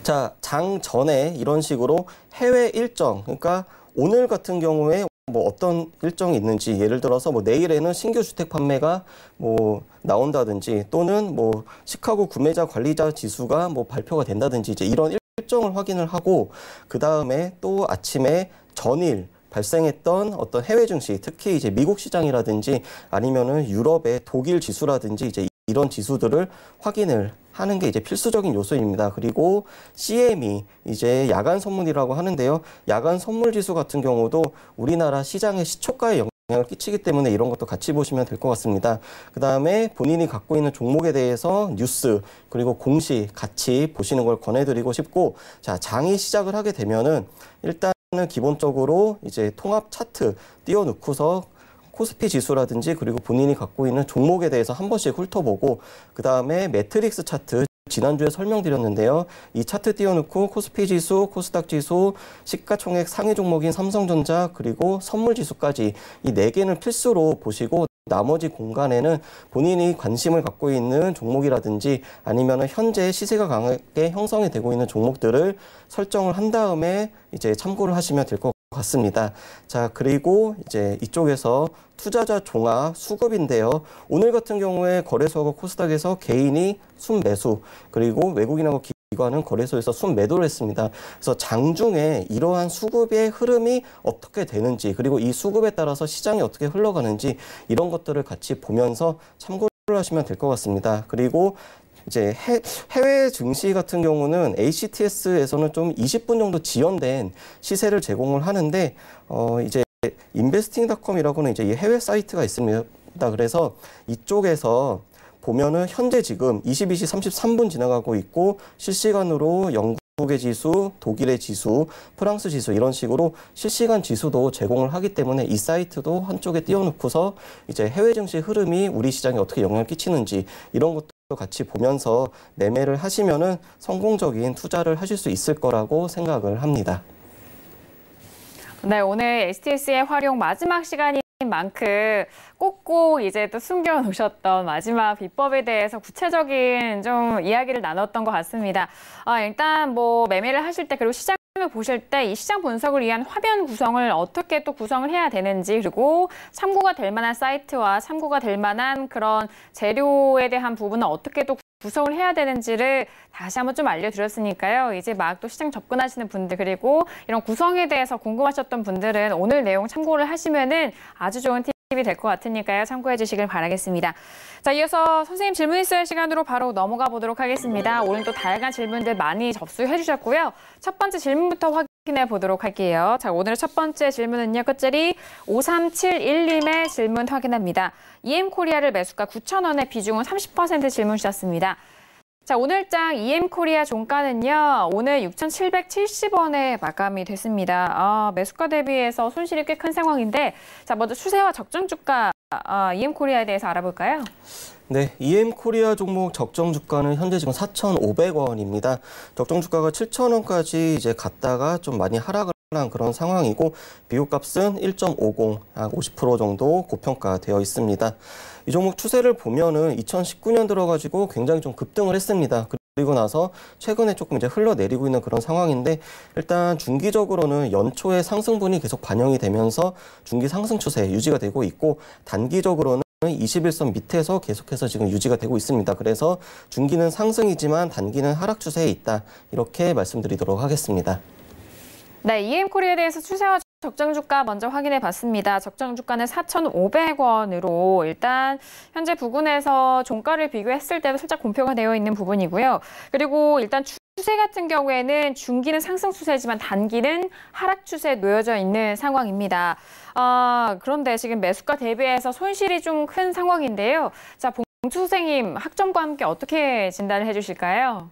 [SPEAKER 4] 자, 장 전에 이런 식으로 해외 일정, 그러니까 오늘 같은 경우에 뭐 어떤 일정이 있는지, 예를 들어서 뭐 내일에는 신규 주택 판매가 뭐 나온다든지, 또는 뭐 시카고 구매자 관리자 지수가 뭐 발표가 된다든지, 이제 이런 일정을 확인을 하고, 그 다음에 또 아침에 전일 발생했던 어떤 해외 증시, 특히 이제 미국 시장이라든지 아니면은 유럽의 독일 지수라든지 이제 이런 지수들을 확인을 하는 게 이제 필수적인 요소입니다. 그리고 CME, 이제 야간 선물이라고 하는데요. 야간 선물 지수 같은 경우도 우리나라 시장의 시초가에 영향을 끼치기 때문에 이런 것도 같이 보시면 될 것 같습니다. 그 다음에 본인이 갖고 있는 종목에 대해서 뉴스, 그리고 공시 같이 보시는 걸 권해드리고 싶고, 자, 장이 시작을 하게 되면은 일단은 기본적으로 이제 통합 차트 띄워놓고서 코스피 지수라든지 그리고 본인이 갖고 있는 종목에 대해서 한 번씩 훑어보고, 그 다음에 매트릭스 차트 지난주에 설명드렸는데요. 이 차트 띄워놓고 코스피 지수, 코스닥 지수, 시가총액 상위 종목인 삼성전자, 그리고 선물 지수까지 이 4개는 필수로 보시고, 나머지 공간에는 본인이 관심을 갖고 있는 종목이라든지 아니면 현재 시세가 강하게 형성이 되고 있는 종목들을 설정을 한 다음에 이제 참고를 하시면 될 것 같습니다. 자, 그리고 이제 이쪽에서 투자자 종합 수급인데요. 오늘 같은 경우에 거래소하고 코스닥에서 개인이 순매수, 그리고 외국인하고 기관은 거래소에서 순매도를 했습니다. 그래서 장중에 이러한 수급의 흐름이 어떻게 되는지, 그리고 이 수급에 따라서 시장이 어떻게 흘러가는지, 이런 것들을 같이 보면서 참고를 하시면 될 것 같습니다. 그리고 이제 해외 증시 같은 경우는 HTS에서는 좀 20분 정도 지연된 시세를 제공을 하는데, 이제 investing.com이라고는 이제 이 해외 사이트가 있습니다. 그래서 이쪽에서 보면은 현재 지금 22시 33분 지나가고 있고, 실시간으로 영국의 지수, 독일의 지수, 프랑스 지수, 이런 식으로 실시간 지수도 제공을 하기 때문에 이 사이트도 한쪽에 띄워놓고서 이제 해외 증시 흐름이 우리 시장에 어떻게 영향을 끼치는지, 이런 것도 같이 보면서 매매를 하시면은 성공적인 투자를 하실 수 있을 거라고 생각을 합니다.
[SPEAKER 2] 네, 오늘 HTS의 활용 마지막 시간인 만큼 꼭꼭 이제 또 숨겨놓으셨던 마지막 비법에 대해서 구체적인 좀 이야기를 나눴던 것 같습니다. 일단 뭐 매매를 하실 때, 그리고 시장을 보실 때 이 시장 분석을 위한 화면 구성을 어떻게 또 구성을 해야 되는지, 그리고 참고가 될 만한 사이트와 참고가 될 만한 그런 재료에 대한 부분은 어떻게 또 구성을 해야 되는지를 다시 한번 좀 알려드렸으니까요. 이제 막 또 시장 접근하시는 분들, 그리고 이런 구성에 대해서 궁금하셨던 분들은 오늘 내용 참고를 하시면은 아주 좋은 팁이 될 것 같으니까요. 참고해 주시길 바라겠습니다. 자, 이어서 선생님 질문 있어요 시간으로 바로 넘어가 보도록 하겠습니다. 오늘 또 다양한 질문들 많이 접수해 주셨고요. 첫 번째 질문부터 확인해 보도록 할게요. 자, 오늘의 첫 번째 질문은요. 끝자리 5371님의 질문 확인합니다. EM코리아를 매수가 9,000원에 비중은 30% 질문 주셨습니다. 자, 오늘장 EM코리아 종가는요, 오늘 6,770원에 마감이 됐습니다. 매수가 대비해서 손실이 꽤 큰 상황인데, 자, 먼저 추세와 적정 주가 EM코리아에 대해서 알아볼까요?
[SPEAKER 4] 네, EM코리아 종목 적정 주가는 현재 지금 4,500원입니다. 적정 주가가 7,000원까지 이제 갔다가 좀 많이 하락을 한 그런 상황이고, 비교값은 1.50, 약 50% 정도 고평가되어 있습니다. 이 종목 추세를 보면은 2019년 들어가지고 굉장히 좀 급등을 했습니다. 그리고 나서 최근에 조금 이제 흘러내리고 있는 그런 상황인데, 일단 중기적으로는 연초에 상승분이 계속 반영이 되면서 중기 상승 추세 유지가 되고 있고, 단기적으로는 21선 밑에서 계속해서 지금 유지가 되고 있습니다. 그래서 중기는 상승이지만 단기는 하락 추세에 있다, 이렇게 말씀드리도록 하겠습니다.
[SPEAKER 2] 네, EM코리아에 대해서 추세와 적정 주가 먼저 확인해 봤습니다. 적정 주가는 4,500원으로 일단 현재 부근에서 종가를 비교했을 때도 살짝 공표가 되어 있는 부분이고요. 그리고 일단 추세 같은 경우에는 중기는 상승 추세지만 단기는 하락 추세에 놓여져 있는 상황입니다. 그런데 지금 매수가 대비해서 손실이 좀 큰 상황인데요. 자, 봉투 선생님, 학점과 함께 어떻게 진단을 해주실까요?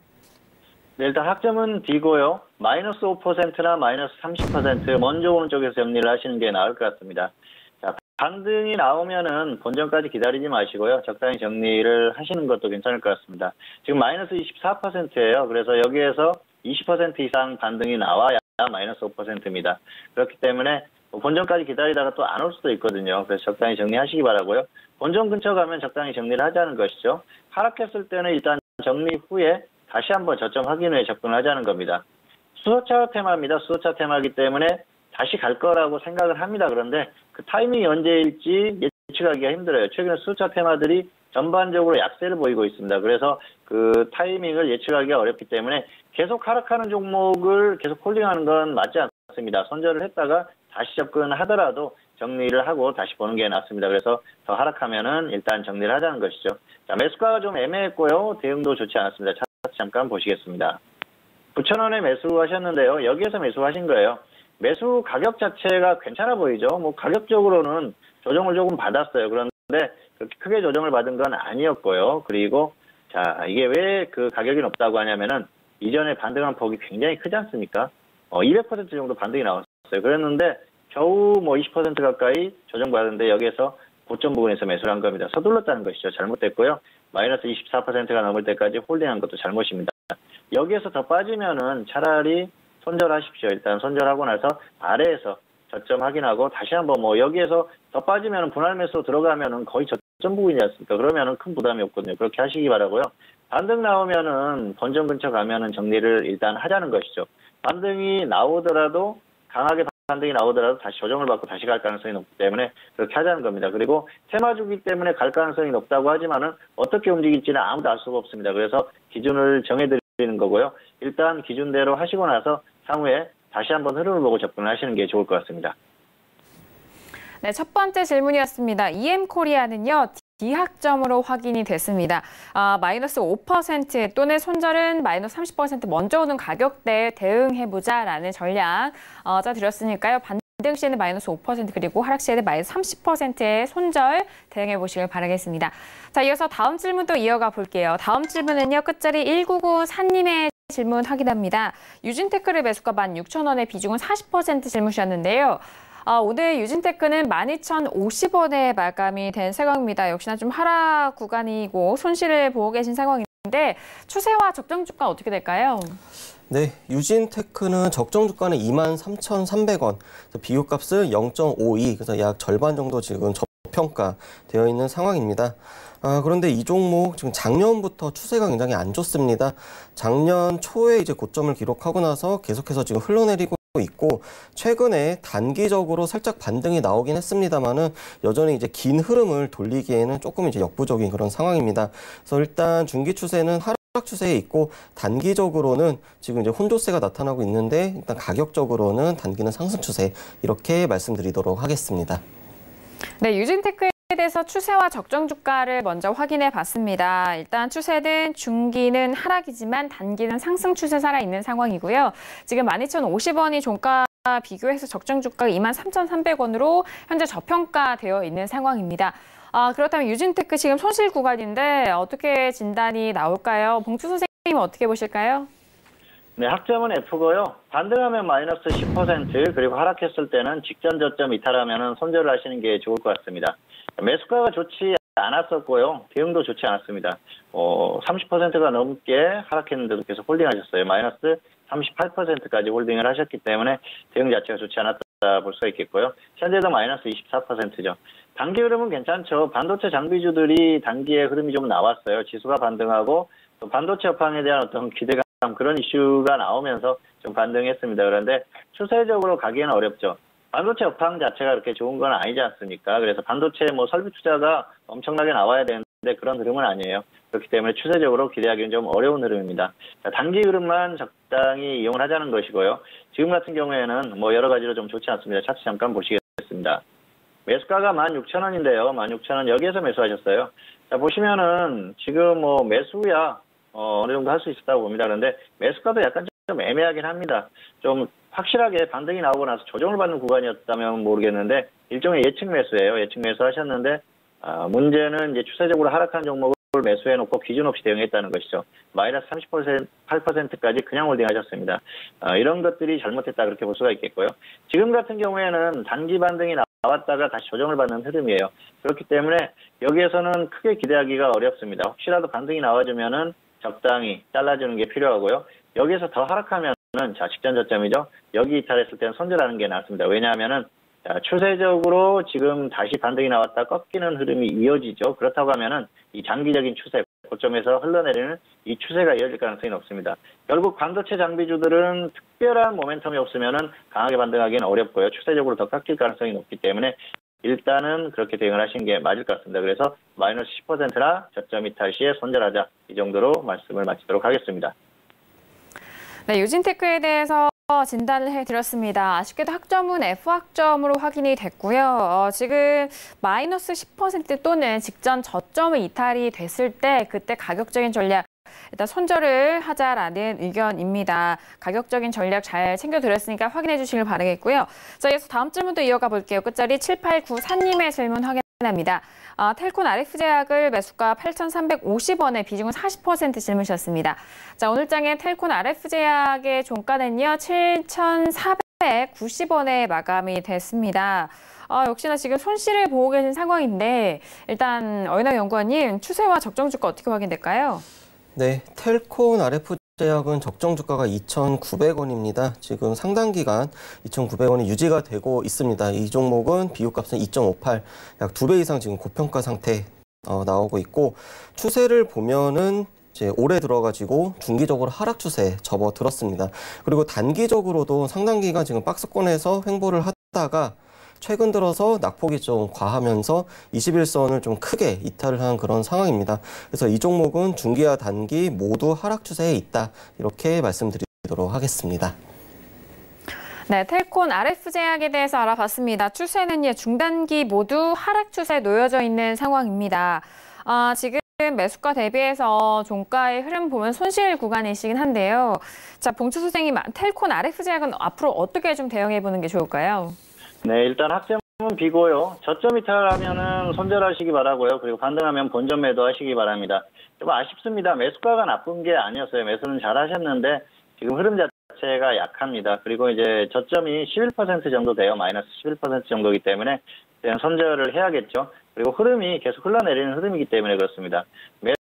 [SPEAKER 3] 네, 일단 학점은 D고요. 마이너스 5%나 마이너스 30% 먼저 오는 쪽에서 정리를 하시는 게 나을 것 같습니다. 자, 반등이 나오면은 본전까지 기다리지 마시고요. 적당히 정리를 하시는 것도 괜찮을 것 같습니다. 지금 마이너스 24%예요. 그래서 여기에서 20% 이상 반등이 나와야 마이너스 5%입니다. 그렇기 때문에 본전까지 기다리다가 또 안 올 수도 있거든요. 그래서 적당히 정리하시기 바라고요. 본전 근처 가면 적당히 정리를 하자는 것이죠. 하락했을 때는 일단 정리 후에 다시 한번 저점 확인 후에 접근을 하자는 겁니다. 수소차 테마입니다. 수소차 테마이기 때문에 다시 갈 거라고 생각을 합니다. 그런데 그 타이밍이 언제일지 예측하기가 힘들어요. 최근에 수소차 테마들이 전반적으로 약세를 보이고 있습니다. 그래서 그 타이밍을 예측하기가 어렵기 때문에 계속 하락하는 종목을 계속 홀딩하는 건 맞지 않습니다. 손절을 했다가 다시 접근하더라도 정리를 하고 다시 보는 게 낫습니다. 그래서 더 하락하면은 일단 정리를 하자는 것이죠. 자, 매수가가 좀 애매했고요. 대응도 좋지 않았습니다. 차트 잠깐 보시겠습니다. 9,000원에 매수하셨는데요. 여기에서 매수하신 거예요. 매수 가격 자체가 괜찮아 보이죠. 뭐 가격적으로는 조정을 조금 받았어요. 그런데 그렇게 크게 조정을 받은 건 아니었고요. 그리고 자, 이게 왜 그 가격이 높다고 하냐면은 이전에 반등한 폭이 굉장히 크지 않습니까? 200% 정도 반등이 나왔어요. 그랬는데 겨우 뭐 20% 가까이 조정받았는데 여기에서 고점 부분에서 매수를 한 겁니다. 서둘렀다는 것이죠. 잘못됐고요. 마이너스 24%가 넘을 때까지 홀딩한 것도 잘못입니다. 여기에서 더 빠지면은 차라리 손절하십시오. 일단 손절하고 나서 아래에서 저점 확인하고 다시 한번 뭐 여기에서 더 빠지면은 분할 매수 들어가면은 거의 저점 부분이지 않습니까? 그러면은 큰 부담이 없거든요. 그렇게 하시기 바라고요. 반등 나오면은 본전 근처 가면은 정리를 일단 하자는 것이죠. 반등이 나오더라도 강하게 반등이 나오더라도 다시 조정을 받고 다시 갈 가능성이 높기 때문에 그렇게 하자는 겁니다. 그리고 테마주기 때문에 갈 가능성이 높다고 하지만은 어떻게 움직일지는 아무도 알 수가 없습니다. 그래서 기준을 정해드리는 거고요. 일단 기준대로 하시고 나서 향후에 다시 한번 흐름을 보고 접근을 하시는 게 좋을 것 같습니다.
[SPEAKER 2] 네, 첫 번째 질문이었습니다. EM코리아는요. D학점으로 확인이 됐습니다. 마이너스 5% 또는 손절은 마이너스 30% 먼저 오는 가격대에 대응해보자라는 전략 짜드렸으니까요. 반등 시에는 마이너스 5% 그리고 하락 시에는 마이너스 30%의 손절 대응해보시길 바라겠습니다. 자, 이어서 다음 질문도 이어가 볼게요. 다음 질문은요. 끝자리 1994님의 질문 확인합니다. 유진테크를 매수가 16,000원의 비중은 40% 질문 주셨는데요. 오늘 유진테크는 12,050원에 마감이 된 상황입니다. 역시나 좀 하락 구간이고 손실을 보고 계신 상황인데 추세와 적정 주가 어떻게 될까요?
[SPEAKER 4] 네, 유진테크는 적정 주가는 23,300원, 비교값은 0.52, 그래서 약 절반 정도 지금 저평가되어 있는 상황입니다. 그런데 이 종목 지금 작년부터 추세가 굉장히 안 좋습니다. 작년 초에 이제 고점을 기록하고 나서 계속해서 지금 흘러내리고 있고 최근에 단기적으로 살짝 반등이 나오긴 했습니다만은 여전히 이제 긴 흐름을 돌리기에는 조금 이제 역부족인 그런 상황입니다. 그래서 일단 중기 추세는 하락 추세에 있고 단기적으로는 지금 이제 혼조세가 나타나고 있는데 일단 가격적으로는 단기는 상승 추세 이렇게 말씀드리도록 하겠습니다.
[SPEAKER 2] 네, 유진테크에 대해서 추세와 적정 주가를 먼저 확인해 봤습니다. 일단 추세는 중기는 하락이지만 단기는 상승 추세 살아있는 상황이고요. 지금 12,050원이 종가 비교해서 적정 주가가 23,300원으로 현재 저평가되어 있는 상황입니다. 그렇다면 유진테크 지금 손실 구간인데 어떻게 진단이 나올까요? 봉투 선생님은 어떻게 보실까요?
[SPEAKER 3] 네, 학점은 F고요. 반등하면 마이너스 10% 그리고 하락했을 때는 직전 저점 이탈하면 손절을 하시는 게 좋을 것 같습니다. 매수가가 좋지 않았었고요. 대응도 좋지 않았습니다. 30%가 넘게 하락했는데도 계속 홀딩하셨어요. 마이너스 38%까지 홀딩을 하셨기 때문에 대응 자체가 좋지 않았다 볼 수가 있겠고요. 현재도 마이너스 24%죠. 단기 흐름은 괜찮죠. 반도체 장비주들이 단기에 흐름이 좀 나왔어요. 지수가 반등하고 또 반도체 업황에 대한 어떤 기대감 그런 이슈가 나오면서 좀 반등했습니다. 그런데 추세적으로 가기에는 어렵죠. 반도체 업황 자체가 그렇게 좋은 건 아니지 않습니까? 그래서 반도체 뭐 설비 투자가 엄청나게 나와야 되는데 그런 흐름은 아니에요. 그렇기 때문에 추세적으로 기대하기는 좀 어려운 흐름입니다. 자, 단기 흐름만 적당히 이용을 하자는 것이고요. 지금 같은 경우에는 뭐 여러 가지로 좀 좋지 않습니다. 차트 잠깐 보시겠습니다. 매수가가 16,000원인데요. 16,000원 여기에서 매수하셨어요. 자, 보시면은 지금 뭐 매수야 어느 정도 할 수 있었다고 봅니다. 그런데 매수가도 약간 좀 애매하긴 합니다. 좀 확실하게 반등이 나오고 나서 조정을 받는 구간이었다면 모르겠는데 일종의 예측 매수예요. 예측 매수 하셨는데 문제는 이제 추세적으로 하락한 종목을 매수해놓고 기준 없이 대응했다는 것이죠. 마이너스 38%까지 그냥 홀딩하셨습니다. 이런 것들이 잘못했다 그렇게 볼 수가 있겠고요. 지금 같은 경우에는 단기 반등이 나왔다가 다시 조정을 받는 흐름이에요. 그렇기 때문에 여기에서는 크게 기대하기가 어렵습니다. 혹시라도 반등이 나와주면은 적당히 잘라주는 게 필요하고요. 여기에서 더 하락하면은 자 직전 저점이죠. 여기 이탈했을 때는 손절하는 게 낫습니다. 왜냐하면은 추세적으로 지금 다시 반등이 나왔다 꺾이는 흐름이 이어지죠. 그렇다고 하면은 이 장기적인 추세, 고점에서 흘러내리는 이 추세가 이어질 가능성이 높습니다. 결국 반도체 장비주들은 특별한 모멘텀이 없으면은 강하게 반등하기는 어렵고요. 추세적으로 더 깎일 가능성이 높기 때문에 일단은 그렇게 대응을 하시는 게 맞을 것 같습니다. 그래서 마이너스 10%나 저점 이탈 시에 손절하자 이 정도로 말씀을 마치도록 하겠습니다.
[SPEAKER 2] 네, 유진테크에 대해서 진단을 해드렸습니다. 아쉽게도 학점은 F학점으로 확인이 됐고요. 지금 마이너스 10% 또는 직전 저점을 이탈이 됐을 때 그때 가격적인 전략 일단 손절을 하자라는 의견입니다. 가격적인 전략 잘 챙겨드렸으니까 확인해 주시길 바라겠고요. 자, 이어서 다음 질문도 이어가 볼게요. 끝자리 7894님의 질문 확인합니다. 텔콘 RF제약을 매수가 8,350원에 비중은 40% 질문하셨습니다. 자, 오늘 장에 텔콘 RF제약의 종가는요 7,490원에 마감이 됐습니다. 역시나 지금 손실을 보고 계신 상황인데 일단 어인학 연구원님 추세와 적정 주가 어떻게 확인될까요?
[SPEAKER 4] 네, 텔콘 RF제약은 적정 주가가 2,900원입니다. 지금 상당 기간 2,900원이 유지가 되고 있습니다. 이 종목은 비교값은 2.58, 약 2배 이상 지금 고평가 상태 나오고 있고 추세를 보면은 이제 올해 들어가지고 중기적으로 하락 추세에 접어들었습니다. 그리고 단기적으로도 상당 기간 지금 박스권에서 횡보를 하다가 최근 들어서 낙폭이 좀 과하면서 21선을 좀 크게 이탈을 한 그런 상황입니다. 그래서 이 종목은 중기와 단기 모두 하락 추세에 있다. 이렇게 말씀드리도록 하겠습니다.
[SPEAKER 2] 네, 텔콘 RF제약에 대해서 알아봤습니다. 추세는 중단기 모두 하락 추세에 놓여져 있는 상황입니다. 지금 매수가 대비해서 종가의 흐름 보면 손실 구간이시긴 한데요. 자, 봉추 선생님, 텔콘 RF제약은 앞으로 어떻게 좀 대응해 보는 게 좋을까요?
[SPEAKER 3] 네, 일단 학점은 비고요. 저점 이탈하면은 손절하시기 바라고요. 그리고 반등하면 본전 매도하시기 바랍니다. 좀 아쉽습니다. 매수가가 나쁜 게 아니었어요. 매수는 잘 하셨는데 지금 흐름 자체가 약합니다. 그리고 이제 저점이 11% 정도 돼요. 마이너스 11% 정도이기 때문에 손절을 해야겠죠. 그리고 흐름이 계속 흘러내리는 흐름이기 때문에 그렇습니다.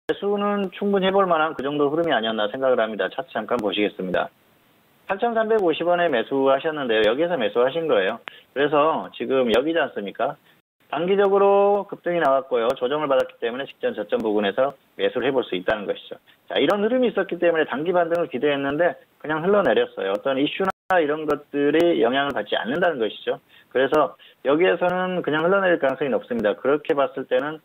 [SPEAKER 3] 매수는 충분히 해볼 만한 그 정도 흐름이 아니었나 생각을 합니다. 차트 잠깐 보시겠습니다. 8,350원에 매수하셨는데요. 여기에서 매수하신 거예요. 그래서 지금 여기지 않습니까? 단기적으로 급등이 나왔고요. 조정을 받았기 때문에 직전 저점 부근에서 매수를 해볼 수 있다는 것이죠. 자, 이런 흐름이 있었기 때문에 단기 반등을 기대했는데 그냥 흘러내렸어요. 어떤 이슈나 이런 것들이 영향을 받지 않는다는 것이죠. 그래서 여기에서는 그냥 흘러내릴 가능성이 높습니다. 그렇게 봤을 때는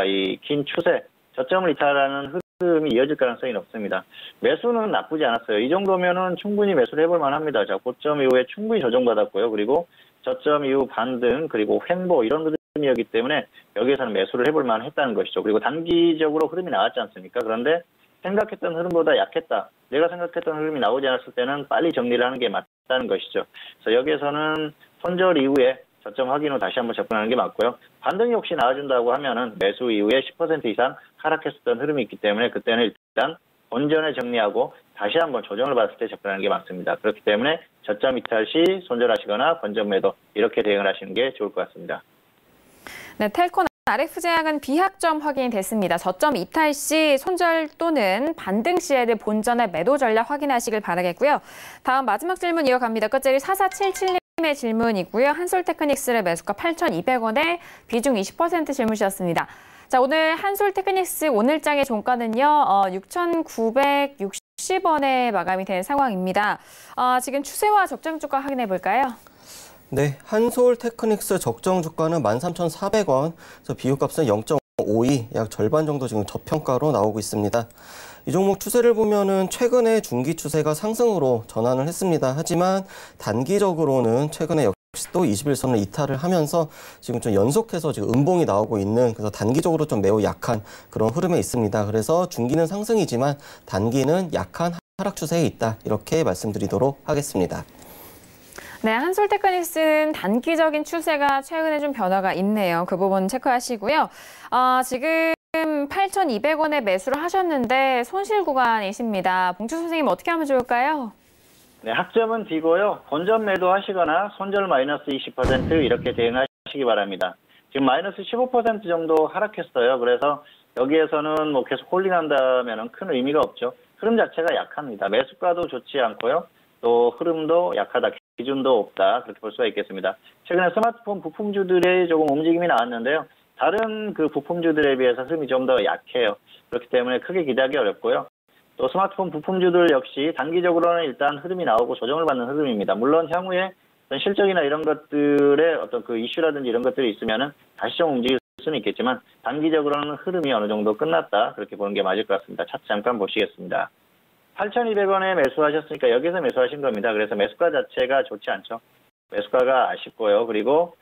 [SPEAKER 3] 이 긴 추세, 저점을 이탈하는 흐름이 이어질 가능성이 높습니다. 매수는 나쁘지 않았어요. 이 정도면은 충분히 매수를 해볼 만합니다. 자, 고점 이후에 충분히 조정받았고요. 그리고 저점 이후 반등, 그리고 횡보 이런 흐름이었기 때문에 여기에서는 매수를 해볼 만했다는 것이죠. 그리고 단기적으로 흐름이 나왔지 않습니까? 그런데 생각했던 흐름보다 약했다. 내가 생각했던 흐름이 나오지 않았을 때는 빨리 정리를 하는 게 맞다는 것이죠. 그래서 여기에서는 손절 이후에 저점 확인 후 다시 한번 접근하는 게 맞고요. 반등이 혹시 나와준다고 하면은 매수 이후에 10% 이상 하락했었던 흐름이 있기 때문에 그때는 일단 본전에 정리하고 다시 한번 조정을 받았을 때 접근하는 게 맞습니다. 그렇기 때문에 저점 이탈 시 손절하시거나 본전 매도 이렇게 대응을 하시는 게 좋을 것 같습니다.
[SPEAKER 2] 네, 텔콘 RF제약은 비학점 확인이 됐습니다. 저점 이탈 시 손절 또는 반등 시에는 본전의 매도 전략 확인하시길 바라겠고요. 다음 마지막 질문 이어갑니다. 끝자리 4477님의 질문이고요. 한솔테크닉스의 매수가 8,200원에 비중 20% 질문 주셨습니다. 자, 오늘 한솔테크닉스 오늘장의 종가는요, 6,960원에 마감이 된 상황입니다. 지금 추세와 적정 주가 확인해 볼까요?
[SPEAKER 4] 네, 한솔테크닉스 적정 주가는 13,400원, 비교값은 0.52, 약 절반 정도 지금 저평가로 나오고 있습니다. 이 종목 추세를 보면은 최근에 중기 추세가 상승으로 전환을 했습니다. 하지만 단기적으로는 최근에 역시 또 21선을 이탈을 하면서 지금 좀 연속해서 지금 음봉이 나오고 있는, 그래서 단기적으로 좀 매우 약한 그런 흐름에 있습니다. 그래서 중기는 상승이지만 단기는 약한 하락 추세에 있다. 이렇게 말씀드리도록 하겠습니다.
[SPEAKER 2] 네, 한솔테크닉스는 단기적인 추세가 최근에 좀 변화가 있네요. 그 부분 체크하시고요. 지금 지금 8,200원에 매수를 하셨는데 손실 구간이십니다. 봉투 선생님 어떻게 하면 좋을까요?
[SPEAKER 3] 네, 학점은 D고요. 본전 매도하시거나 손절 마이너스 20% 이렇게 대응하시기 바랍니다. 지금 마이너스 15% 정도 하락했어요. 그래서 여기에서는 뭐 계속 홀딩한다면 큰 의미가 없죠. 흐름 자체가 약합니다. 매수가도 좋지 않고요. 또 흐름도 약하다, 기준도 없다, 그렇게 볼 수가 있겠습니다. 최근에 스마트폰 부품주들의 조금 움직임이 나왔는데요. 다른 그 부품주들에 비해서 흐름이 좀 더 약해요. 그렇기 때문에 크게 기대하기 어렵고요. 또 스마트폰 부품주들 역시 단기적으로는 일단 흐름이 나오고 조정을 받는 흐름입니다. 물론 향후에 어떤 실적이나 이런 것들의 어떤 그 이슈라든지 이런 것들이 있으면은 다시 좀 움직일 수는 있겠지만 단기적으로는 흐름이 어느 정도 끝났다, 그렇게 보는 게 맞을 것 같습니다. 차트 잠깐 보시겠습니다. 8,200원에 매수하셨으니까 여기서 매수하신 겁니다. 그래서 매수가 자체가 좋지 않죠. 매수가가 아쉽고요. 그리고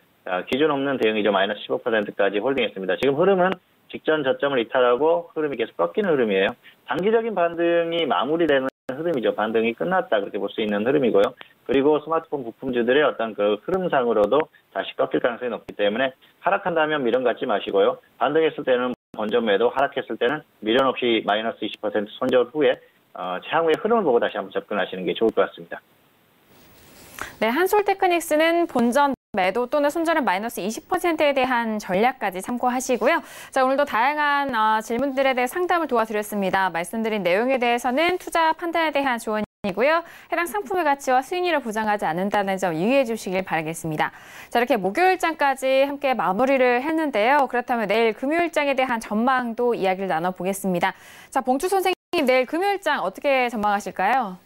[SPEAKER 3] 기준 없는 대응이죠. 마이너스 15%까지 홀딩했습니다. 지금 흐름은 직전 저점을 이탈하고 흐름이 계속 꺾이는 흐름이에요. 단기적인 반등이 마무리되는 흐름이죠. 반등이 끝났다, 그렇게 볼 수 있는 흐름이고요. 그리고 스마트폰 부품주들의 어떤 그 흐름상으로도 다시 꺾일 가능성이 높기 때문에 하락한다면 미련 갖지 마시고요. 반등했을 때는 본전 매도, 하락했을 때는 미련 없이 마이너스 20% 손절 후에 향후의 흐름을 보고 다시 한번 접근하시는 게 좋을 것 같습니다.
[SPEAKER 2] 네, 한솔테크닉스는 본전 매도 또는 손절은 마이너스 20%에 대한 전략까지 참고하시고요. 자, 오늘도 다양한 질문들에 대해 상담을 도와드렸습니다. 말씀드린 내용에 대해서는 투자 판단에 대한 조언이고요. 해당 상품의 가치와 수익률을 보장하지 않는다는 점 유의해 주시길 바라겠습니다. 자, 이렇게 목요일장까지 함께 마무리를 했는데요. 그렇다면 내일 금요일장에 대한 전망도 이야기를 나눠보겠습니다. 자, 봉투 선생님, 내일 금요일장 어떻게 전망하실까요?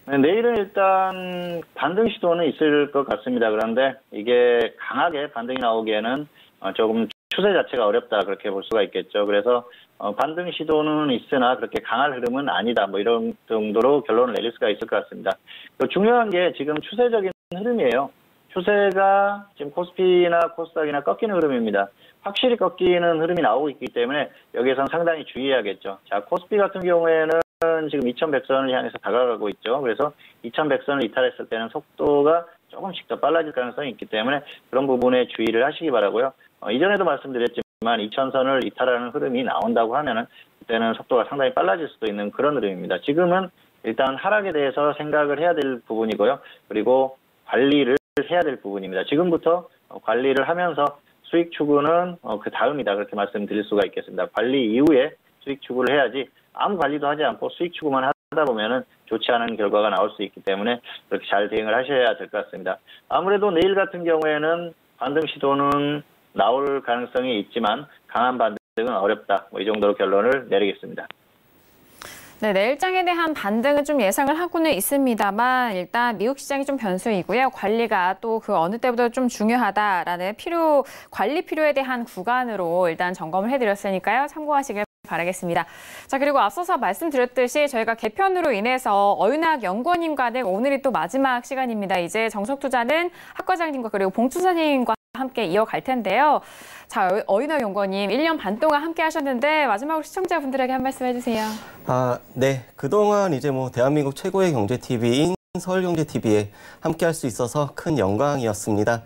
[SPEAKER 3] 네, 내일은 일단 반등 시도는 있을 것 같습니다. 그런데 이게 강하게 반등이 나오기에는 조금 추세 자체가 어렵다, 그렇게 볼 수가 있겠죠. 그래서 반등 시도는 있으나 그렇게 강한 흐름은 아니다, 뭐 이런 정도로 결론을 내릴 수가 있을 것 같습니다. 중요한 게 지금 추세적인 흐름이에요. 추세가 지금 코스피나 코스닥이나 꺾이는 흐름입니다. 확실히 꺾이는 흐름이 나오고 있기 때문에 여기에서는 상당히 주의해야겠죠. 자, 코스피 같은 경우에는 지금 2100선을 향해서 다가가고 있죠. 그래서 2100선을 이탈했을 때는 속도가 조금씩 더 빨라질 가능성이 있기 때문에 그런 부분에 주의를 하시기 바라고요. 이전에도 말씀드렸지만 2000선을 이탈하는 흐름이 나온다고 하면은 그때는 속도가 상당히 빨라질 수도 있는 그런 흐름입니다. 지금은 일단 하락에 대해서 생각을 해야 될 부분이고요. 그리고 관리를 해야 될 부분입니다. 지금부터 관리를 하면서 수익 추구는 그 다음이다, 그렇게 말씀드릴 수가 있겠습니다. 관리 이후에 수익 추구를 해야지 아무 관리도 하지 않고 수익 추구만 하다 보면은 좋지 않은 결과가 나올 수 있기 때문에 그렇게 잘 대응을 하셔야 될 것 같습니다. 아무래도 내일 같은 경우에는 반등 시도는 나올 가능성이 있지만 강한 반등은 어렵다, 뭐 이 정도로 결론을 내리겠습니다.
[SPEAKER 2] 네, 내일장에 대한 반등은 좀 예상을 하고는 있습니다만 일단 미국 시장이 좀 변수이고요. 관리가 또 그 어느 때보다 좀 중요하다라는 관리 필요에 대한 구간으로 일단 점검을 해드렸으니까요. 참고하시길 바라겠습니다. 자, 그리고 앞서서 말씀드렸듯이 저희가 개편으로 인해서 어윤학 연구원님과는 오늘이 또 마지막 시간입니다. 이제 정석투자는 학 과장님과 그리고 봉투 선생님과 함께 이어갈 텐데요. 자, 어윤학 연구원님 1년 반 동안 함께 하셨는데 마지막으로 시청자분들에게 한 말씀 해주세요.
[SPEAKER 4] 네. 그동안 이제 뭐 대한민국 최고의 경제 TV인 서울경제TV에 함께 할 수 있어서 큰 영광이었습니다.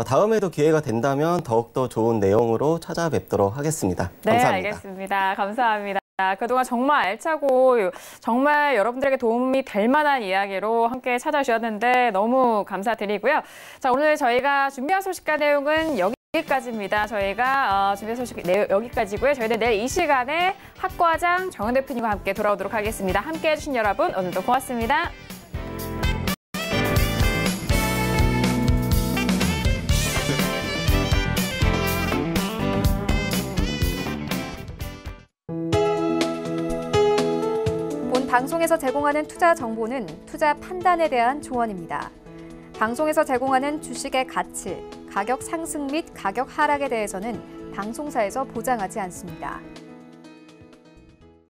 [SPEAKER 4] 다음에도 기회가 된다면 더욱더 좋은 내용으로 찾아뵙도록 하겠습니다. 감사합니다.
[SPEAKER 2] 네, 알겠습니다. 감사합니다. 그동안 정말 알차고 정말 여러분들에게 도움이 될 만한 이야기로 함께 찾아주셨는데 너무 감사드리고요. 자, 오늘 저희가 준비한 소식과 내용은 여기까지입니다. 저희가 준비한 소식 여기까지고요. 저희는 내일 이 시간에 학과장 정은 대표님과 함께 돌아오도록 하겠습니다. 함께 해주신 여러분 오늘도 고맙습니다.
[SPEAKER 1] 방송에서 제공하는 투자 정보는 투자 판단에 대한 조언입니다. 방송에서 제공하는 주식의 가치, 가격 상승 및 가격 하락에 대해서는 방송사에서 보장하지 않습니다.